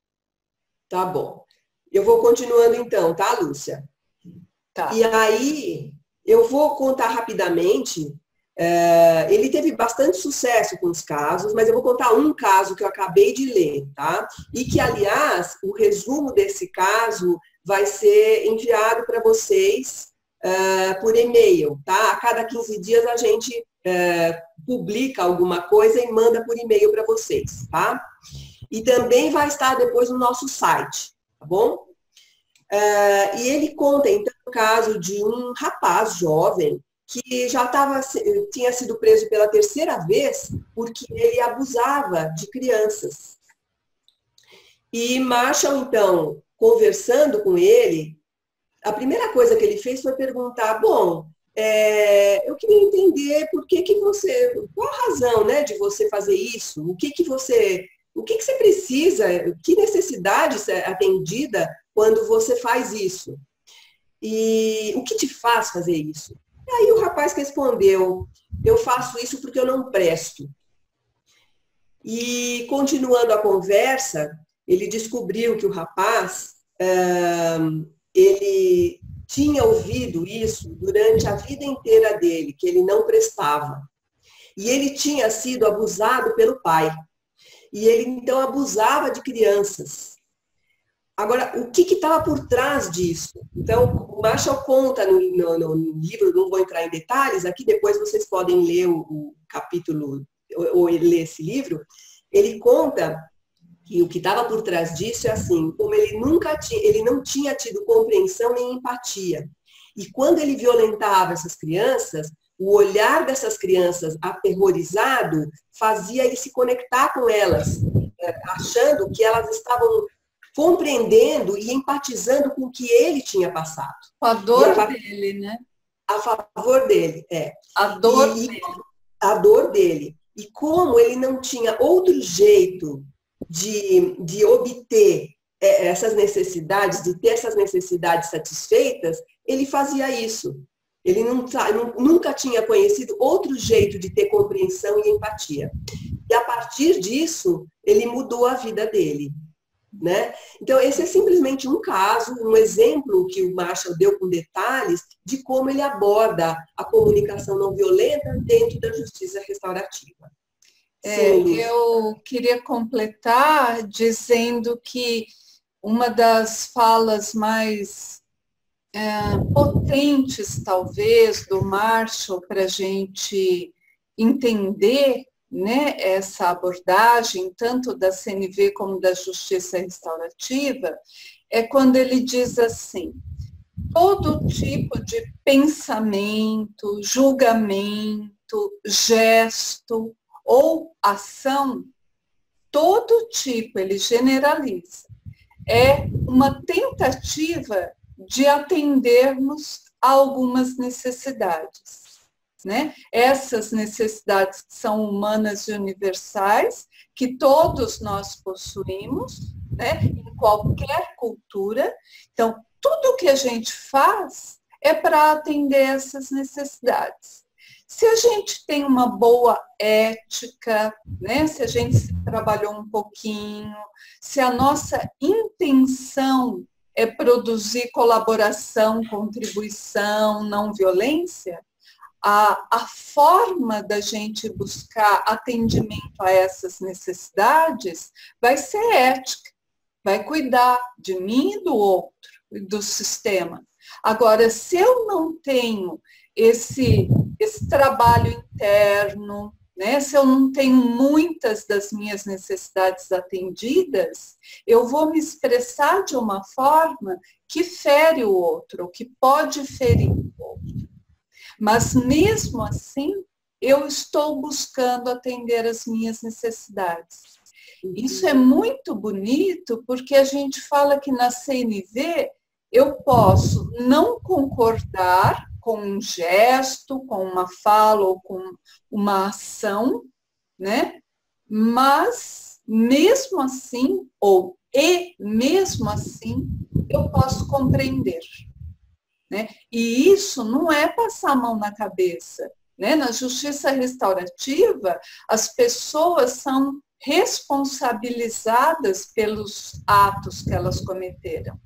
Tá bom. Eu vou continuando então, tá, Lúcia? Tá. E aí, eu vou contar rapidamente. Ele teve bastante sucesso com os casos, mas eu vou contar um caso que eu acabei de ler, tá? E que, aliás, o resumo desse caso vai ser enviado para vocês por e-mail, tá? A cada 15 dias a gente publica alguma coisa e manda por e-mail para vocês, tá? E também vai estar depois no nosso site, tá bom? E ele conta, então, o caso de um rapaz jovem que já tinha sido preso pela 3ª vez porque ele abusava de crianças. E Marshall, então, conversando com ele, a primeira coisa que ele fez foi perguntar, bom, eu queria entender qual a razão, né, de você fazer isso? O que você precisa? Que necessidade é atendida quando você faz isso? E o que te faz fazer isso? E aí o rapaz respondeu, eu faço isso porque eu não presto. E continuando a conversa, ele descobriu que o rapaz, ele tinha ouvido isso durante a vida inteira dele, que ele não prestava. E ele tinha sido abusado pelo pai. E ele, então, abusava de crianças. Agora, o que estava por trás disso? Então, o Marshall conta no livro, não vou entrar em detalhes, aqui depois vocês podem ler o capítulo, ou ler esse livro, ele conta que o que estava por trás disso é assim, como ele não tinha tido compreensão nem empatia. E quando ele violentava essas crianças, o olhar dessas crianças aterrorizado fazia ele se conectar com elas, achando que elas estavam compreendendo e empatizando com o que ele tinha passado. A dor dele, né? A favor dele, A dor dele. A dor dele. E como ele não tinha outro jeito de obter essas necessidades, de ter essas necessidades satisfeitas, ele fazia isso. Ele nunca tinha conhecido outro jeito de ter compreensão e empatia. E a partir disso, ele mudou a vida dele. Né? Então, esse é simplesmente um caso, um exemplo que o Marshall deu com detalhes de como ele aborda a comunicação não violenta dentro da justiça restaurativa. Eu queria completar dizendo que uma das falas mais potentes, talvez, do Marshall para a gente entender, né, essa abordagem, tanto da CNV como da justiça restaurativa, é quando ele diz assim: todo tipo de pensamento, julgamento, gesto ou ação, todo tipo, ele generaliza, é uma tentativa de atendermos a algumas necessidades, né? Essas necessidades que são humanas e universais, que todos nós possuímos, né? Em qualquer cultura. Então, tudo que a gente faz é para atender essas necessidades. Se a gente tem uma boa ética, né? Se a gente trabalhou um pouquinho, se a nossa intenção é produzir colaboração, contribuição, não violência, a forma da gente buscar atendimento a essas necessidades vai ser ética, vai cuidar de mim e do outro, do sistema. Agora, se eu não tenho esse trabalho interno, né? Se eu não tenho muitas das minhas necessidades atendidas, eu vou me expressar de uma forma que fere o outro, ou que pode ferir o outro. Mas, mesmo assim, eu estou buscando atender as minhas necessidades. Isso é muito bonito, porque a gente fala que na CNV eu posso não concordar com um gesto, com uma fala ou com uma ação, né? Mas, mesmo assim, mesmo assim, eu posso compreender, né? E isso não é passar a mão na cabeça, né? Na justiça restaurativa, as pessoas são responsabilizadas pelos atos que elas cometeram,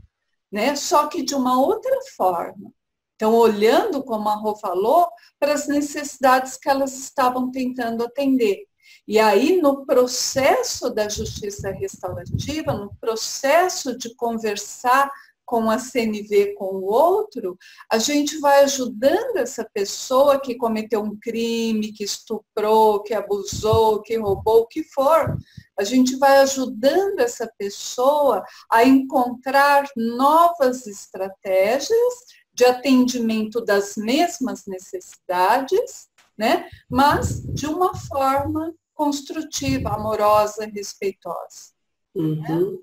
né? Só que de uma outra forma. Então, olhando, como a Rô falou, para as necessidades que elas estavam tentando atender. E aí, no processo da justiça restaurativa, no processo de conversar com a CNV com o outro, a gente vai ajudando essa pessoa que cometeu um crime, que estuprou, que abusou, que roubou, o que for. A gente vai ajudando essa pessoa a encontrar novas estratégias de atendimento das mesmas necessidades, né? Mas de uma forma construtiva, amorosa, respeitosa. Uhum.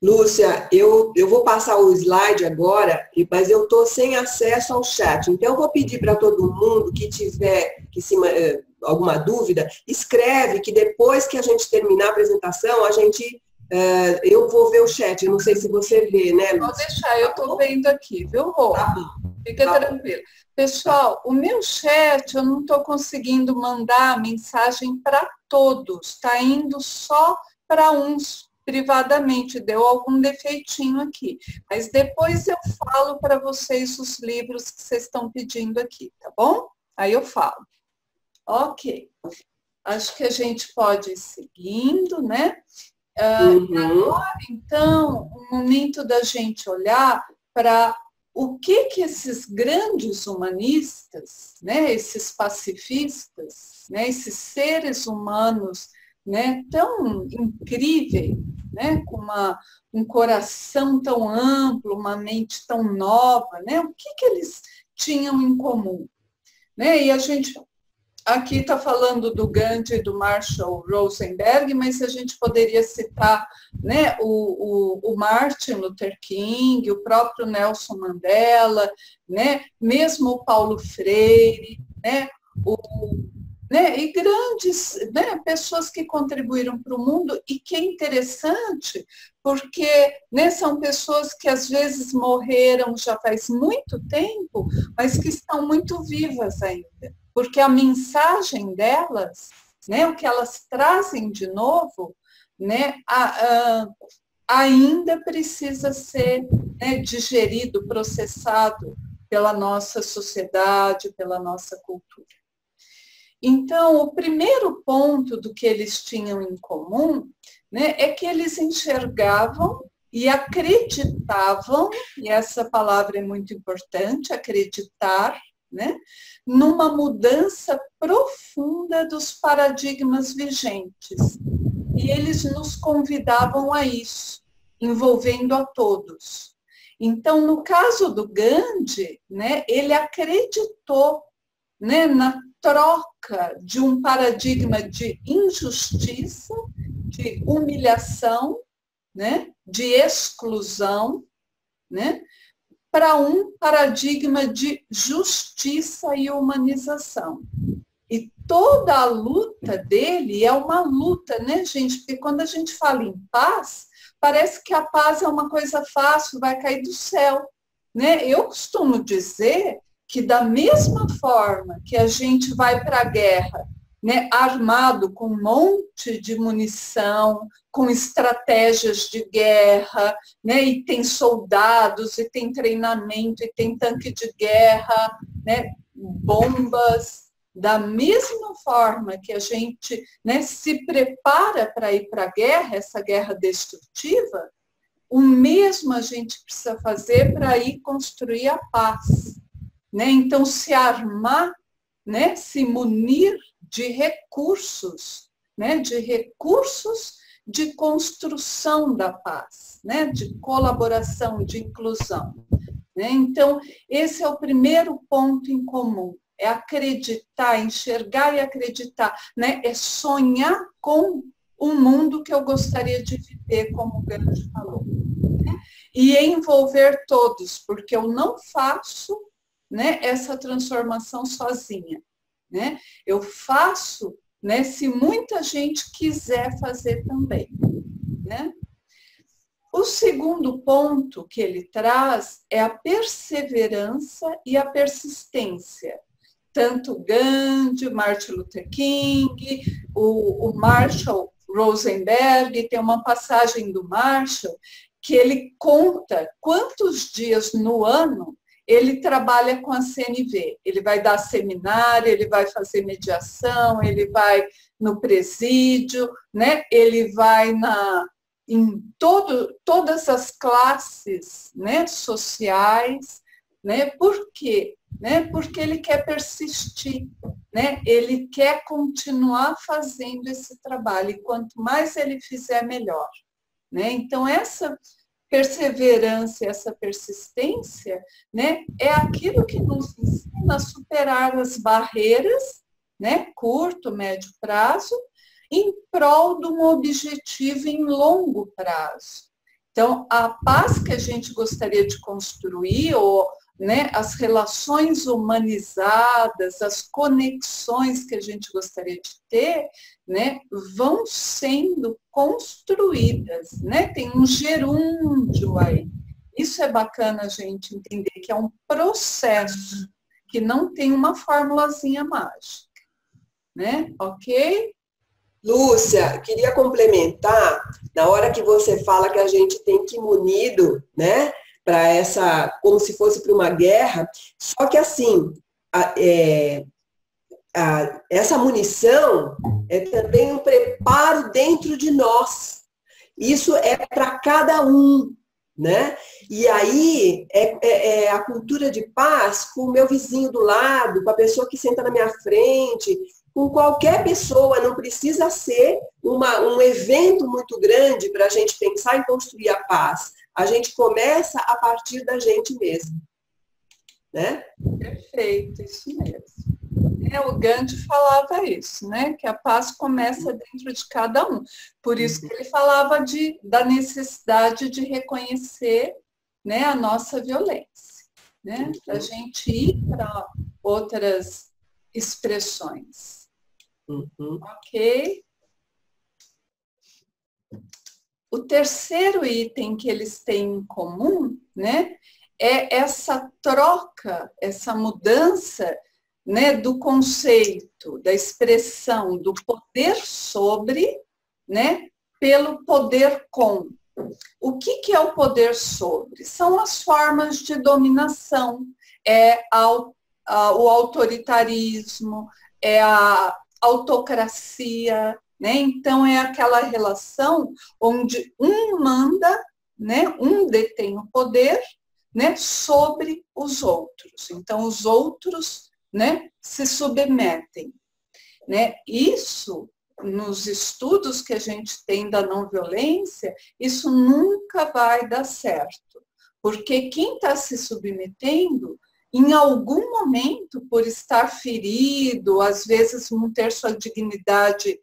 Lúcia, eu vou passar o slide agora, mas eu estou sem acesso ao chat. Então, eu vou pedir para todo mundo que tiver alguma dúvida, escreve, que depois que a gente terminar a apresentação, eu vou ver o chat. Eu não sei se você vê, né, Lúcia? Pode deixar, eu estou vendo aqui, viu, Rô? Tá bom. Fica tranquilo. Pessoal, o meu chat, eu não estou conseguindo mandar mensagem para todos. Está indo só para uns privadamente, deu algum defeitinho aqui. Mas depois eu falo para vocês os livros que vocês estão pedindo aqui, tá bom? Aí eu falo. Ok. Acho que a gente pode ir seguindo, né? Agora, então, o momento da gente olhar para o que esses grandes humanistas, né, esses pacifistas, né, esses seres humanos, né, tão incríveis, né, com um coração tão amplo, uma mente tão nova, né, o que eles tinham em comum? Né? E a gente aqui está falando do Gandhi e do Marshall Rosenberg, mas a gente poderia citar, né, o Martin Luther King, o próprio Nelson Mandela, né, mesmo o Paulo Freire, né, e grandes, né, pessoas que contribuíram para o mundo, e que é interessante, porque, né, são pessoas que às vezes morreram já faz muito tempo, mas que estão muito vivas ainda. Porque a mensagem delas, né, o que elas trazem de novo, né, ainda precisa ser, né, digerido, processado pela nossa sociedade, pela nossa cultura. Então, o primeiro ponto do que eles tinham em comum, né, é que eles enxergavam e acreditavam, e essa palavra é muito importante, acreditar, né? Numa mudança profunda dos paradigmas vigentes. E eles nos convidavam a isso, envolvendo a todos. Então, no caso do Gandhi, né, ele acreditou, né, na troca de um paradigma de injustiça, de humilhação, né, de exclusão, né, para um paradigma de justiça e humanização. E toda a luta dele é uma luta, né, gente? Porque quando a gente fala em paz, parece que a paz é uma coisa fácil, vai cair do céu, né? Eu costumo dizer que da mesma forma que a gente vai para a guerra, né, armado com um monte de munição, com estratégias de guerra, né, e tem soldados, e tem treinamento, e tem tanque de guerra, né, bombas. Da mesma forma que a gente, né, se prepara para ir para a guerra, essa guerra destrutiva, o mesmo a gente precisa fazer para ir construir a paz. Né? Então, se armar, né, se munir de recursos, né, de construção da paz, né, de colaboração, de inclusão. Né? Então, esse é o primeiro ponto em comum. É acreditar, enxergar e acreditar, né? É sonhar com o mundo que eu gostaria de viver, como o Gandhi falou. Né? E envolver todos, porque eu não faço, né, essa transformação sozinha. Né? Eu faço, né, se muita gente quiser fazer também. Né? O segundo ponto que ele traz é a perseverança e a persistência. Tanto Gandhi, Martin Luther King, o Marshall Rosenberg, tem uma passagem do Marshall que ele conta quantos dias no ano ele trabalha com a CNV. Ele vai dar seminário, ele vai fazer mediação, ele vai no presídio, né? Ele vai em todas as classes, né, sociais. Né? Por quê? Né? Porque ele quer persistir, né? Ele quer continuar fazendo esse trabalho, e quanto mais ele fizer, melhor. Né? Então, essa perseverança, essa persistência, né, é aquilo que nos ensina a superar as barreiras, né, curto, médio prazo, em prol de um objetivo em longo prazo. Então, a paz que a gente gostaria de construir, ou, né, as relações humanizadas, as conexões que a gente gostaria de ter, né, vão sendo construídas, né? Tem um gerúndio aí. Isso é bacana a gente entender, que é um processo, que não tem uma formulazinha mágica. Né? Ok? Lúcia, queria complementar, na hora que você fala que a gente tem que ir munido, né, para essa, como se fosse para uma guerra, só que assim, essa munição é também um preparo dentro de nós. Isso é para cada um, né? E aí é a cultura de paz com o meu vizinho do lado, com a pessoa que senta na minha frente, com qualquer pessoa. Não precisa ser um evento muito grande para a gente pensar em construir a paz. A gente começa a partir da gente mesmo. Né? Perfeito, isso mesmo. O Gandhi falava isso, né? Que a paz começa dentro de cada um. Por isso que ele falava da necessidade de reconhecer, né, a nossa violência, né? Para a gente ir para outras expressões. Ok? O terceiro item que eles têm em comum, né, é essa troca, essa mudança, né, do conceito, da expressão do poder sobre, né, pelo poder com. O que é o poder sobre? São as formas de dominação, o autoritarismo, é a autocracia, né? Então, é aquela relação onde um manda, né, um detém o poder, né, sobre os outros. Então, os outros, né, se submetem, né? Isso, nos estudos que a gente tem da não violência, isso nunca vai dar certo, porque quem está se submetendo, em algum momento, por estar ferido, às vezes não ter sua dignidade,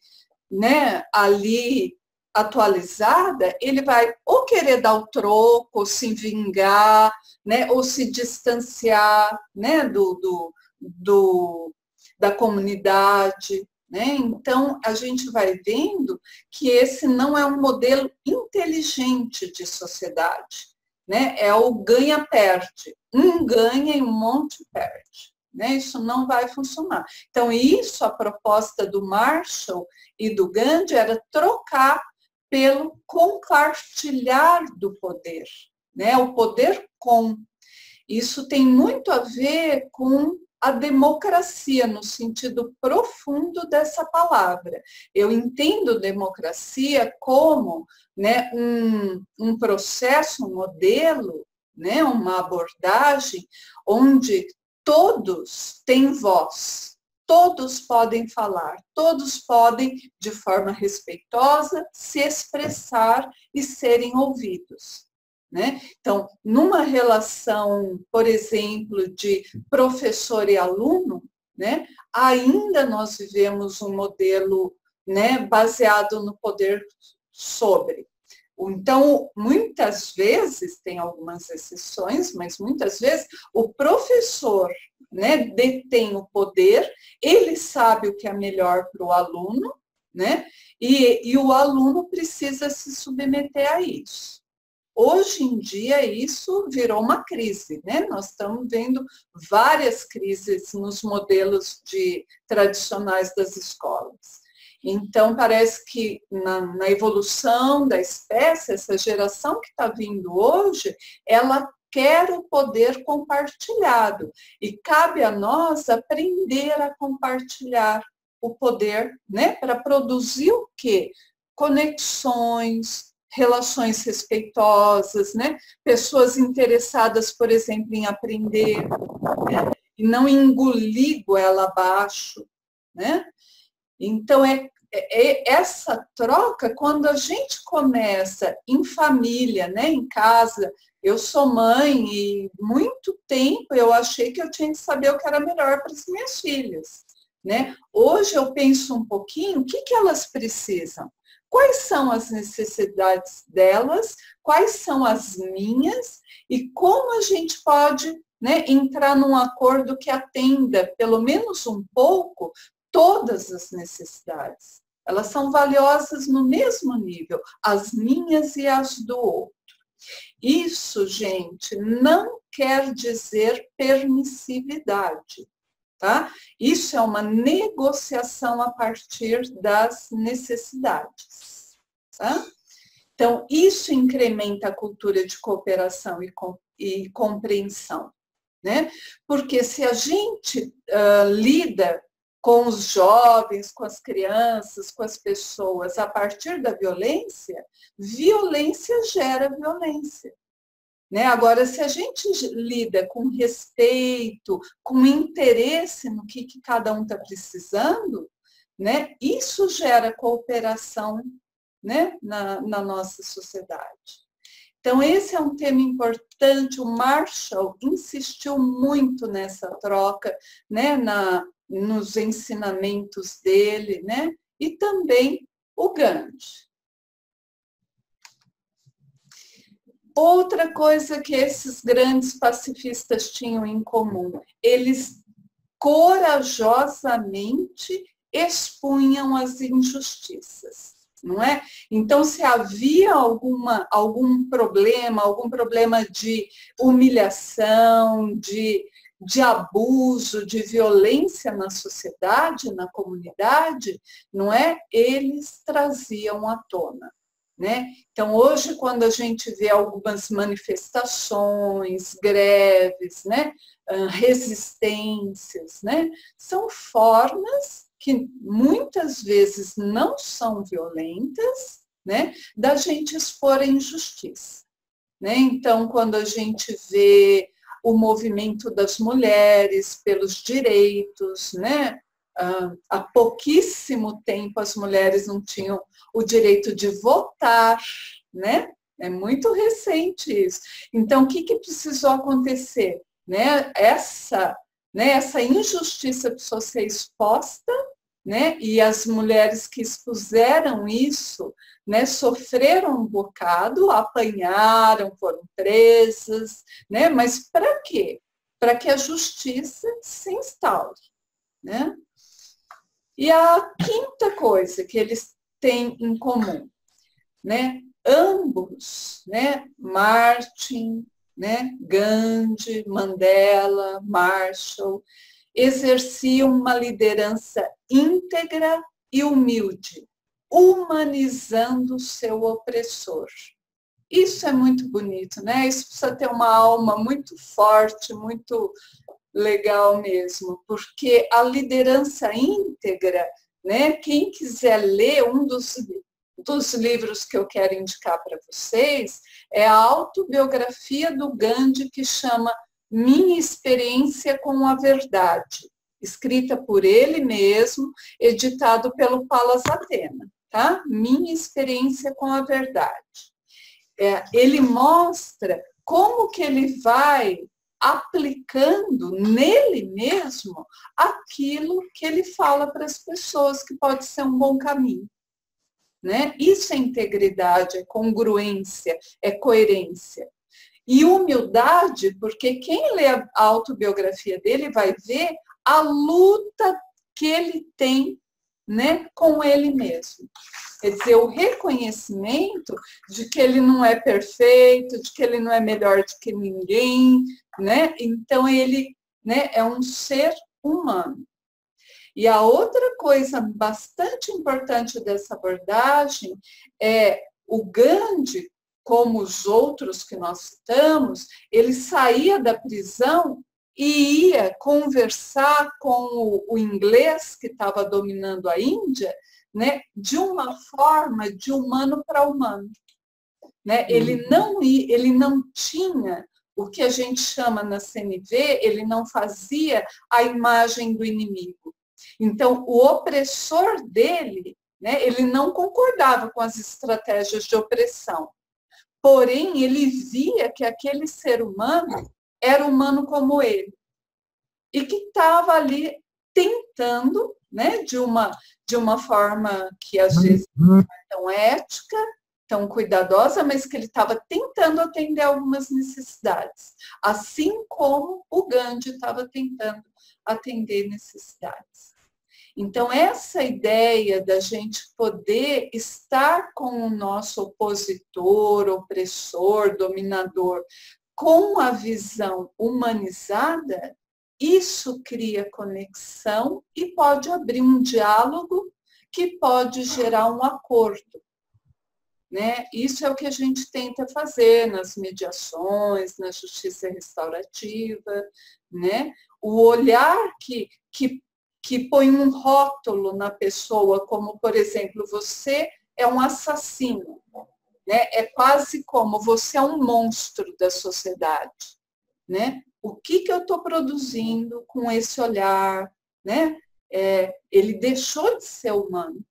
né, ali atualizada, ele vai ou querer dar o troco, ou se vingar, né, ou se distanciar, né, da comunidade, né? Então, a gente vai vendo que esse não é um modelo inteligente de sociedade, né? É o ganha-perde. Um ganha e um monte perde, né? Isso não vai funcionar. Então, isso, a proposta do Marshall e do Gandhi era trocar pelo compartilhar do poder, né? O poder com. Isso tem muito a ver com a democracia, no sentido profundo dessa palavra. Eu entendo democracia como, né, um processo, um modelo, né, uma abordagem onde todos têm voz, todos podem falar, todos podem, de forma respeitosa, se expressar e serem ouvidos. Né? Então, numa relação, por exemplo, de professor e aluno, né, ainda nós vivemos um modelo, né, baseado no poder sobre. Então, muitas vezes, tem algumas exceções, mas muitas vezes o professor, né, detém o poder, ele sabe o que é melhor para o aluno, né, e o aluno precisa se submeter a isso. Hoje em dia, isso virou uma crise, né? Nós estamos vendo várias crises nos modelos tradicionais das escolas. Então, parece que na evolução da espécie, essa geração que está vindo hoje, ela quer o poder compartilhado. E cabe a nós aprender a compartilhar o poder, né? Para produzir o quê? Conexões, relações respeitosas, né? Pessoas interessadas, por exemplo, em aprender, né? E não engolir goela abaixo, né? Então, essa troca, quando a gente começa em família, né, em casa. Eu sou mãe e muito tempo eu achei que eu tinha que saber o que era melhor para as minhas filhas, né? Hoje eu penso um pouquinho, o que elas precisam? Quais são as necessidades delas, quais são as minhas e como a gente pode, né, entrar num acordo que atenda, pelo menos um pouco, todas as necessidades. Elas são valiosas no mesmo nível, as minhas e as do outro. Isso, gente, não quer dizer permissividade. Tá? Isso é uma negociação a partir das necessidades. Tá? Então, isso incrementa a cultura de cooperação e compreensão. Né? Porque se a gente lida com os jovens, com as crianças, com as pessoas a partir da violência, violência gera violência. Né? Agora, se a gente lida com respeito, com interesse no que cada um está precisando, né? Isso gera cooperação, né? na nossa sociedade. Então, esse é um tema importante. O Marshall insistiu muito nessa troca, né? Nos ensinamentos dele, né? E também o Gandhi. Outra coisa que esses grandes pacifistas tinham em comum, eles corajosamente expunham as injustiças, não é? Então, se havia algum problema de humilhação, de abuso, de violência na sociedade, na comunidade, não é? Eles traziam à tona. Né? Então, hoje, quando a gente vê algumas manifestações, greves, né? Resistências, né? São formas que muitas vezes não são violentas, né? Da gente expor a injustiça. né? Então, quando a gente vê o movimento das mulheres pelos direitos, né? Há pouquíssimo tempo as mulheres não tinham o direito de votar, né? É muito recente isso. Então, o que precisou acontecer? Né? Essa injustiça precisou ser exposta, né? E as mulheres que expuseram isso, né, sofreram um bocado, apanharam, foram presas, né? Mas para quê? Para que a justiça se instaure, né? E a quinta coisa que eles têm em comum, né? Ambos, né? Martin, né? Gandhi, Mandela, Marshall, exerciam uma liderança íntegra e humilde, humanizando o seu opressor. Isso é muito bonito, né? Isso precisa ter uma alma muito forte, muito legal mesmo, porque a liderança íntegra, né? Quem quiser ler um dos livros que eu quero indicar para vocês é a autobiografia do Gandhi, que chama Minha Experiência com a Verdade, escrita por ele mesmo, editado pelo Palas Athena, tá? Minha Experiência com a Verdade. Ele mostra como que ele vai aplicando nele mesmo aquilo que ele fala para as pessoas que pode ser um bom caminho, né? Isso é integridade, é congruência, é coerência. E humildade, porque quem lê a autobiografia dele vai ver a luta que ele tem, né, com ele mesmo. Quer dizer, o reconhecimento de que ele não é perfeito, de que ele não é melhor do que ninguém, né? Então, ele, né, é um ser humano. E a outra coisa bastante importante dessa abordagem é o Gandhi, como os outros que nós citamos, ele saía da prisão e ia conversar com o inglês que estava dominando a Índia, né, de uma forma de humano para humano. Né? Ele não tinha o que a gente chama na CNV, ele não fazia a imagem do inimigo. Então, o opressor dele, né, ele não concordava com as estratégias de opressão. Porém, ele via que aquele ser humano era humano como ele. E que estava ali tentando, né, de uma forma que às vezes não é tão ética, tão cuidadosa, mas que ele estava tentando atender algumas necessidades. Assim como o Gandhi estava tentando atender necessidades. Então, essa ideia da gente poder estar com o nosso opositor, opressor, dominador, com a visão humanizada, isso cria conexão e pode abrir um diálogo que pode gerar um acordo. Né? Isso é o que a gente tenta fazer nas mediações, na justiça restaurativa, né? O olhar que põe um rótulo na pessoa, como, por exemplo, você é um assassino, né? É quase como você é um monstro da sociedade, né? O que eu estou produzindo com esse olhar, né? Ele deixou de ser humano.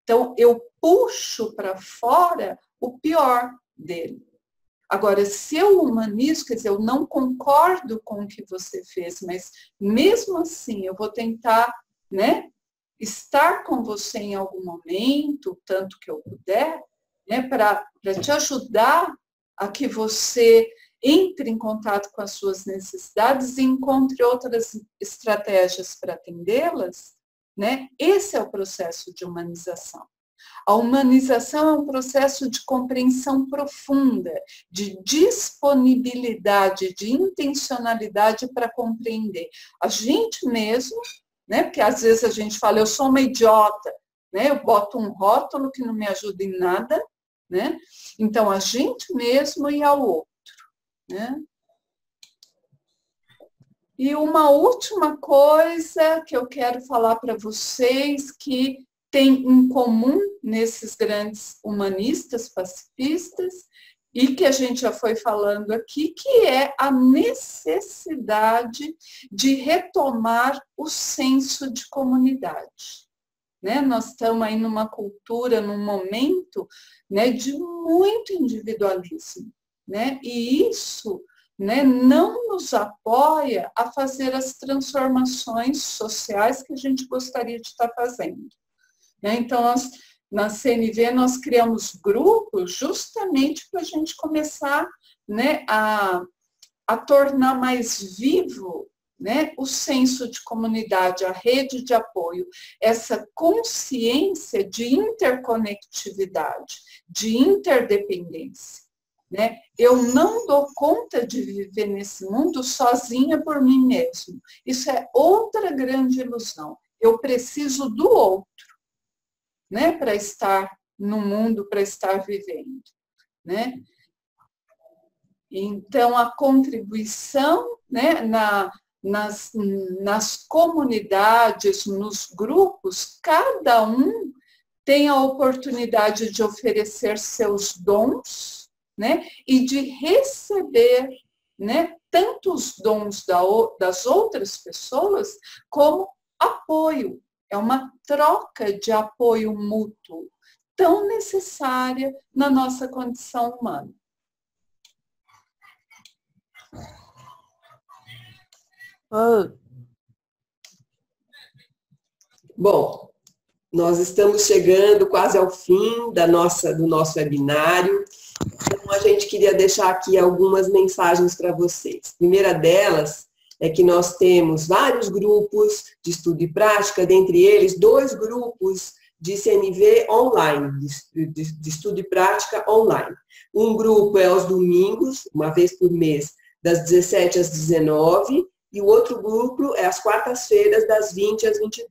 Então, eu puxo para fora o pior dele. Agora, se eu humanizo, quer dizer, eu não concordo com o que você fez, mas mesmo assim eu vou tentar, né, estar com você em algum momento, tanto que eu puder, né, para te ajudar a que você entre em contato com as suas necessidades e encontre outras estratégias para atendê-las, né? Esse é o processo de humanização. A humanização é um processo de compreensão profunda, de disponibilidade, de intencionalidade para compreender a gente mesmo, né? Porque às vezes a gente fala, eu sou uma idiota, né? Eu boto um rótulo que não me ajuda em nada, né? Então, a gente mesmo e ao outro, né? E uma última coisa que eu quero falar para vocês, que tem em comum nesses grandes humanistas pacifistas, e que a gente já foi falando aqui, que é a necessidade de retomar o senso de comunidade. Né? Nós estamos aí numa cultura, num momento, né, de muito individualismo, né? E isso, né, não nos apoia a fazer as transformações sociais que a gente gostaria de estar fazendo. Né? Então, na CNV, nós criamos grupos justamente para a gente começar, né, a tornar mais vivo, né, o senso de comunidade, a rede de apoio, essa consciência de interconectividade, de interdependência. Né? Eu não dou conta de viver nesse mundo sozinha por mim mesmo. Isso é outra grande ilusão. Eu preciso do outro, né, para estar no mundo, para estar vivendo. Né? Então, a contribuição, né, nas comunidades, nos grupos, cada um tem a oportunidade de oferecer seus dons, né, e de receber, né, tanto os dons das outras pessoas, como apoio. É uma troca de apoio mútuo, tão necessária na nossa condição humana. Bom, nós estamos chegando quase ao fim do nosso webinário. Então, a gente queria deixar aqui algumas mensagens para vocês. A primeira delas é que nós temos vários grupos de estudo e prática, dentre eles 2 grupos de CNV online, de estudo e prática online. Um grupo é aos domingos, uma vez por mês, das 17 às 19, e o outro grupo é às quartas-feiras, das 20 às 22.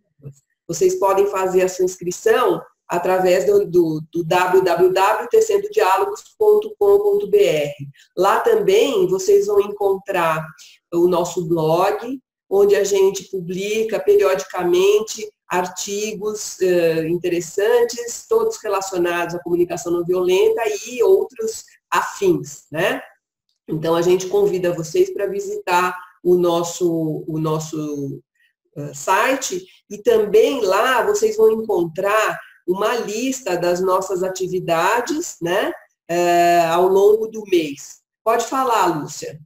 Vocês podem fazer a sua inscrição através do www.tecendodiálogos.com.br. Lá também vocês vão encontrar o nosso blog, onde a gente publica periodicamente artigos interessantes, todos relacionados à comunicação não violenta e outros afins, né? Então, a gente convida vocês para visitar o nosso site, e também lá vocês vão encontrar uma lista das nossas atividades, né, ao longo do mês. Pode falar, Lúcia.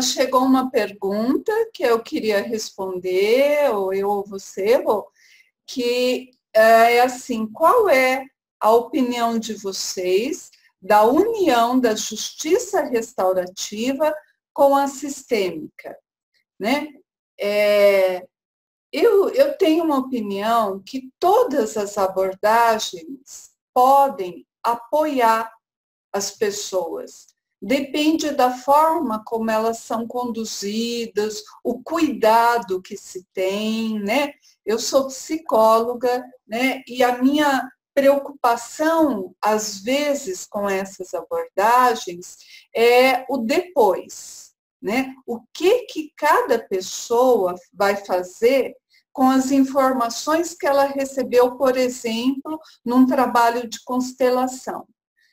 Chegou uma pergunta que eu queria responder, ou eu ou você, que é assim: qual é a opinião de vocês da união da justiça restaurativa com a sistêmica? Né? Eu tenho uma opinião que todas as abordagens podem apoiar as pessoas. Depende da forma como elas são conduzidas, o cuidado que se tem, né? Eu sou psicóloga, né? E a minha preocupação, às vezes, com essas abordagens é o depois, né? O que cada pessoa vai fazer com as informações que ela recebeu, por exemplo, num trabalho de constelação.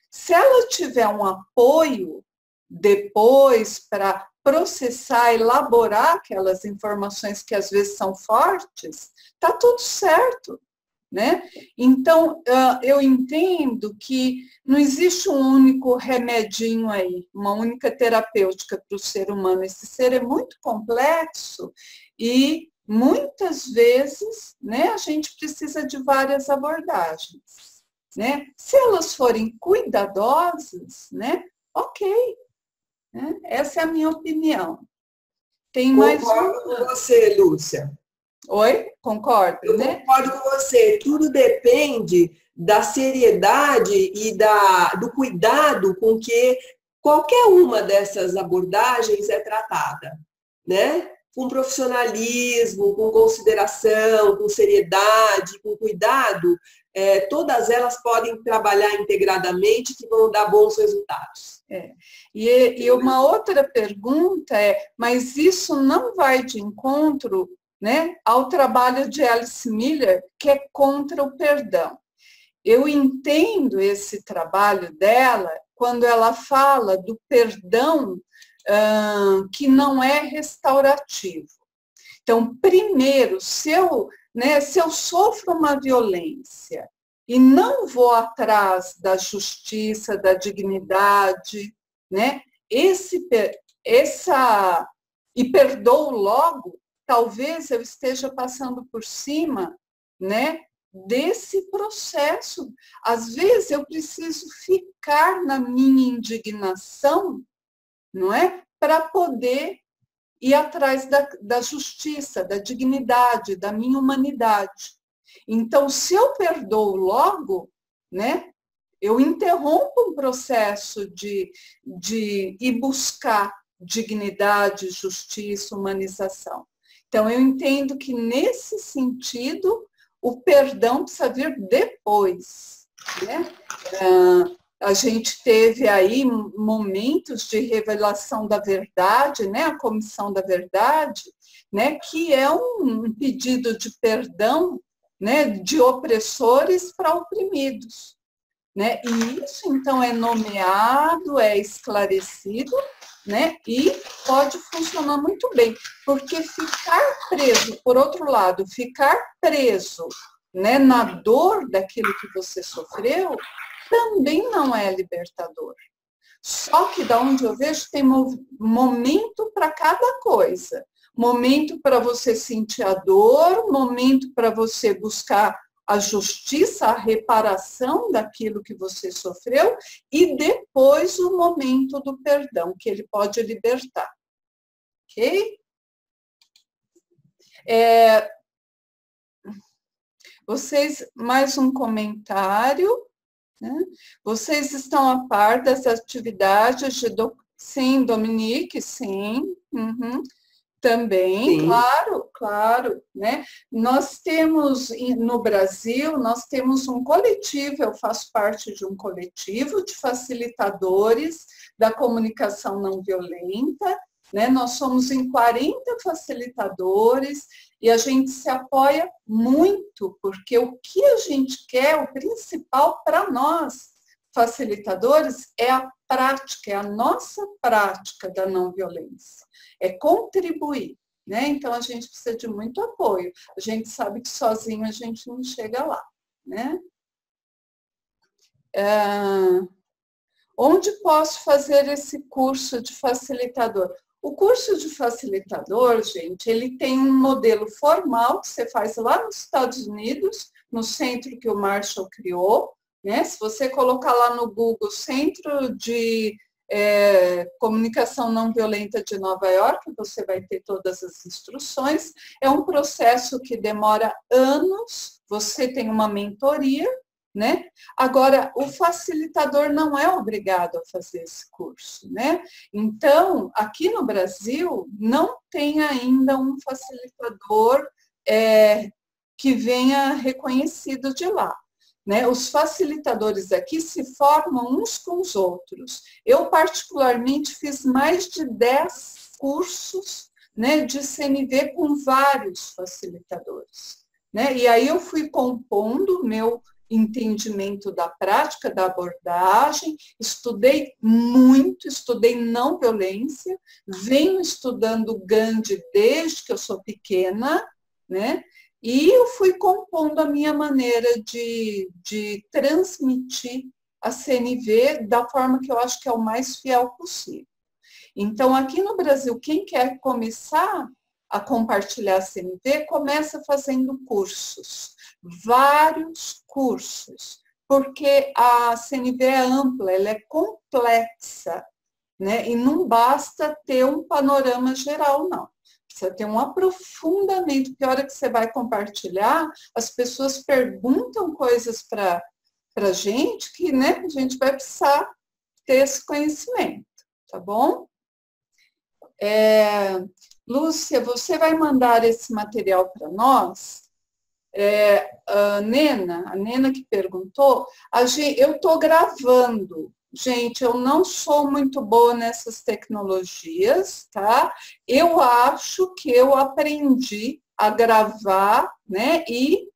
Se ela tiver um apoio depois para processar, elaborar aquelas informações que às vezes são fortes, está tudo certo. Né? Então, eu entendo que não existe um único remedinho aí, uma única terapêutica para o ser humano. Esse ser é muito complexo e, muitas vezes, né, a gente precisa de várias abordagens. Né? Se elas forem cuidadosas, né, ok. Né? Essa é a minha opinião. Tem mais Concordo com você, Lúcia. Oi? Concordo, eu né? Concordo com você. Tudo depende da seriedade e do cuidado com que qualquer uma dessas abordagens é tratada, né? Com profissionalismo, com consideração, com seriedade, com cuidado, todas elas podem trabalhar integradamente que vão dar bons resultados. E uma outra pergunta mas isso não vai de encontro, né, ao trabalho de Alice Miller, que é contra o perdão. Eu entendo esse trabalho dela quando ela fala do perdão que não é restaurativo. Então, primeiro, se eu sofro uma violência e não vou atrás da justiça, da dignidade, né? E perdoo logo, talvez eu esteja passando por cima, né, desse processo. Às vezes eu preciso ficar na minha indignação, não é? Para poder ir atrás da justiça, da dignidade, da minha humanidade. Então, se eu perdoo logo, né, eu interrompo um processo de ir buscar dignidade, justiça, humanização. Então, eu entendo que, nesse sentido, o perdão precisa vir depois, né? A gente teve aí momentos de revelação da verdade, né? A comissão da verdade, né? Que é um pedido de perdão, né? De opressores para oprimidos, né? E isso, então, é nomeado, é esclarecido, né? E pode funcionar muito bem, porque ficar preso, por outro lado, ficar preso, né, na dor daquilo que você sofreu, também não é libertador. Só que, da onde eu vejo, tem momento para cada coisa. Momento para você sentir a dor, momento para você buscar a justiça, a reparação daquilo que você sofreu, e depois o momento do perdão, que ele pode libertar. Ok? Vocês, mais um comentário, né? Vocês estão a par das atividades de... Sim, Dominique, sim. Uhum. Também, Sim. claro, né? Nós temos, no Brasil, nós temos um coletivo, eu faço parte de um coletivo de facilitadores da comunicação não violenta, né? Nós somos em 40 facilitadores e a gente se apoia muito, porque o que a gente quer, o principal para nós, facilitadores, é a prática, é a nossa prática da não violência. É contribuir, né? Então, a gente precisa de muito apoio. A gente sabe que sozinho a gente não chega lá, né? Onde posso fazer esse curso de facilitador? O curso de facilitador, gente, ele tem um modelo formal que você faz lá nos Estados Unidos, no centro que o Marshall criou, né? Se você colocar lá no Google Centro de Comunicação Não Violenta de Nova York, você vai ter todas as instruções. É um processo que demora anos, você tem uma mentoria, né? Agora, o facilitador não é obrigado a fazer esse curso, né? Então, aqui no Brasil, não tem ainda um facilitador que venha reconhecido de lá. Né? Os facilitadores aqui se formam uns com os outros. Eu, particularmente, fiz mais de 10 cursos, né, de CNV com vários facilitadores. Né? E aí eu fui compondo o meu entendimento da prática, da abordagem, estudei muito, estudei não violência, venho estudando Gandhi desde que eu sou pequena, né? E eu fui compondo a minha maneira de transmitir a CNV da forma que eu acho que é o mais fiel possível. Então, aqui no Brasil, quem quer começar a compartilhar a CNV, começa fazendo cursos, vários cursos, porque a CNV é ampla, ela é complexa, né? E não basta ter um panorama geral, não. Precisa ter um aprofundamento, porque a hora que você vai compartilhar, as pessoas perguntam coisas para a gente que, né, a gente vai precisar ter esse conhecimento, tá bom? Lúcia, você vai mandar esse material para nós? A Nena que perguntou, eu estou gravando. Gente, eu não sou muito boa nessas tecnologias, tá? Eu acho que eu aprendi a gravar, né? E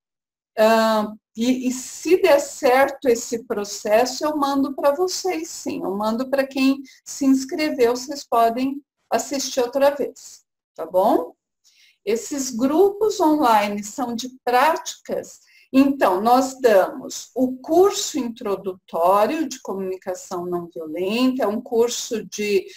E se der certo esse processo, eu mando para vocês, sim. Eu mando para quem se inscreveu, vocês podem assistir outra vez, tá bom? Esses grupos online são de práticas. Então, nós damos o curso introdutório de comunicação não violenta, é um curso de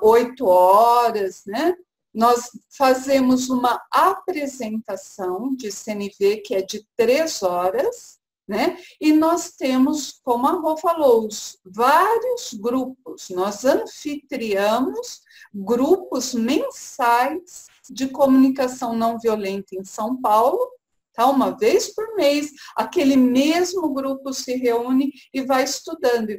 8 horas, né? Nós fazemos uma apresentação de CNV, que é de 3 horas, né? E nós temos, como a Rô falou, vários grupos. Nós anfitriamos grupos mensais de comunicação não violenta em São Paulo, tá? Uma vez por mês, aquele mesmo grupo se reúne e vai estudando,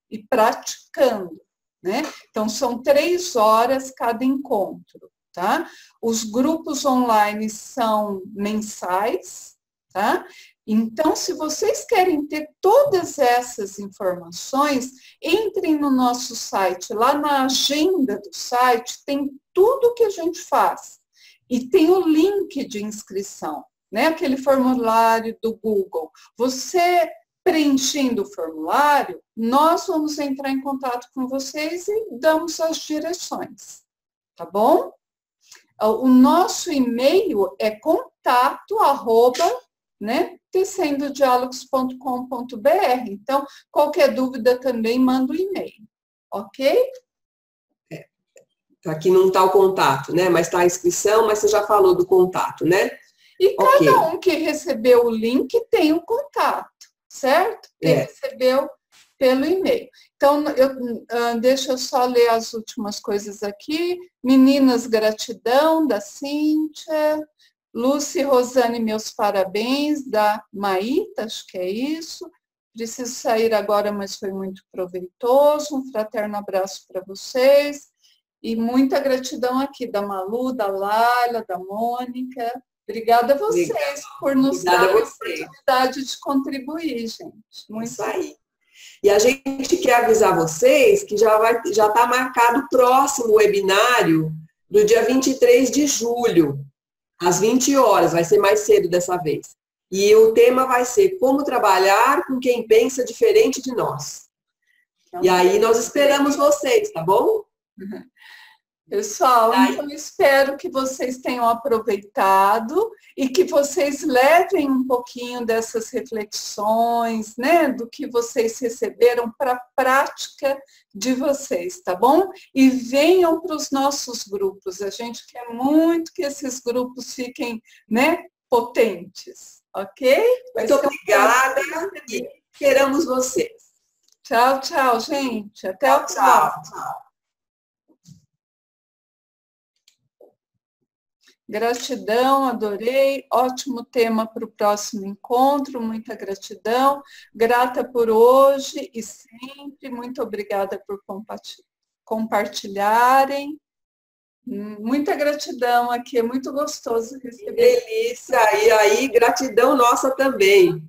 e praticando. Né? Então, são 3 horas cada encontro, tá? Os grupos online são mensais, tá? Então, se vocês querem ter todas essas informações, entrem no nosso site. Lá na agenda do site tem tudo que a gente faz. E tem o link de inscrição, né? Aquele formulário do Google. Você preenchendo o formulário, nós vamos entrar em contato com vocês e damos as direções, tá bom? O nosso e-mail é contato@tecendodiálogos.com.br. Então, qualquer dúvida também manda o e-mail, ok? Aqui não está o contato, né? Mas está a inscrição, mas você já falou do contato, né? E cada um que recebeu o link tem o contato, certo? Que recebeu pelo e-mail. Então, deixa eu só ler as últimas coisas aqui. Meninas, gratidão, da Cíntia. Lúcia e Rosane, meus parabéns, da Maíta, acho que é isso. Preciso sair agora, mas foi muito proveitoso. Um fraterno abraço para vocês. E muita gratidão aqui da Malu, da Laila, da Mônica. Obrigada a vocês por nos dar a oportunidade de contribuir, gente. Muito isso aí. E a gente quer avisar vocês que já está marcado o próximo webinário do dia 23 de julho, às 20 horas, vai ser mais cedo dessa vez. E o tema vai ser como trabalhar com quem pensa diferente de nós. Então, e aí nós esperamos vocês, tá bom? Pessoal, então espero que vocês tenham aproveitado e que vocês levem um pouquinho dessas reflexões, né, do que vocês receberam para a prática de vocês, tá bom? E venham para os nossos grupos. A gente quer muito que esses grupos fiquem, né, potentes, ok? Muito obrigada e esperamos vocês. Tchau, tchau, gente. Até o próximo. Tchau. Gratidão, adorei, ótimo tema para o próximo encontro, muita gratidão, grata por hoje e sempre, muito obrigada por compartilharem, muita gratidão aqui, é muito gostoso receber. Delícia, e aí gratidão nossa também.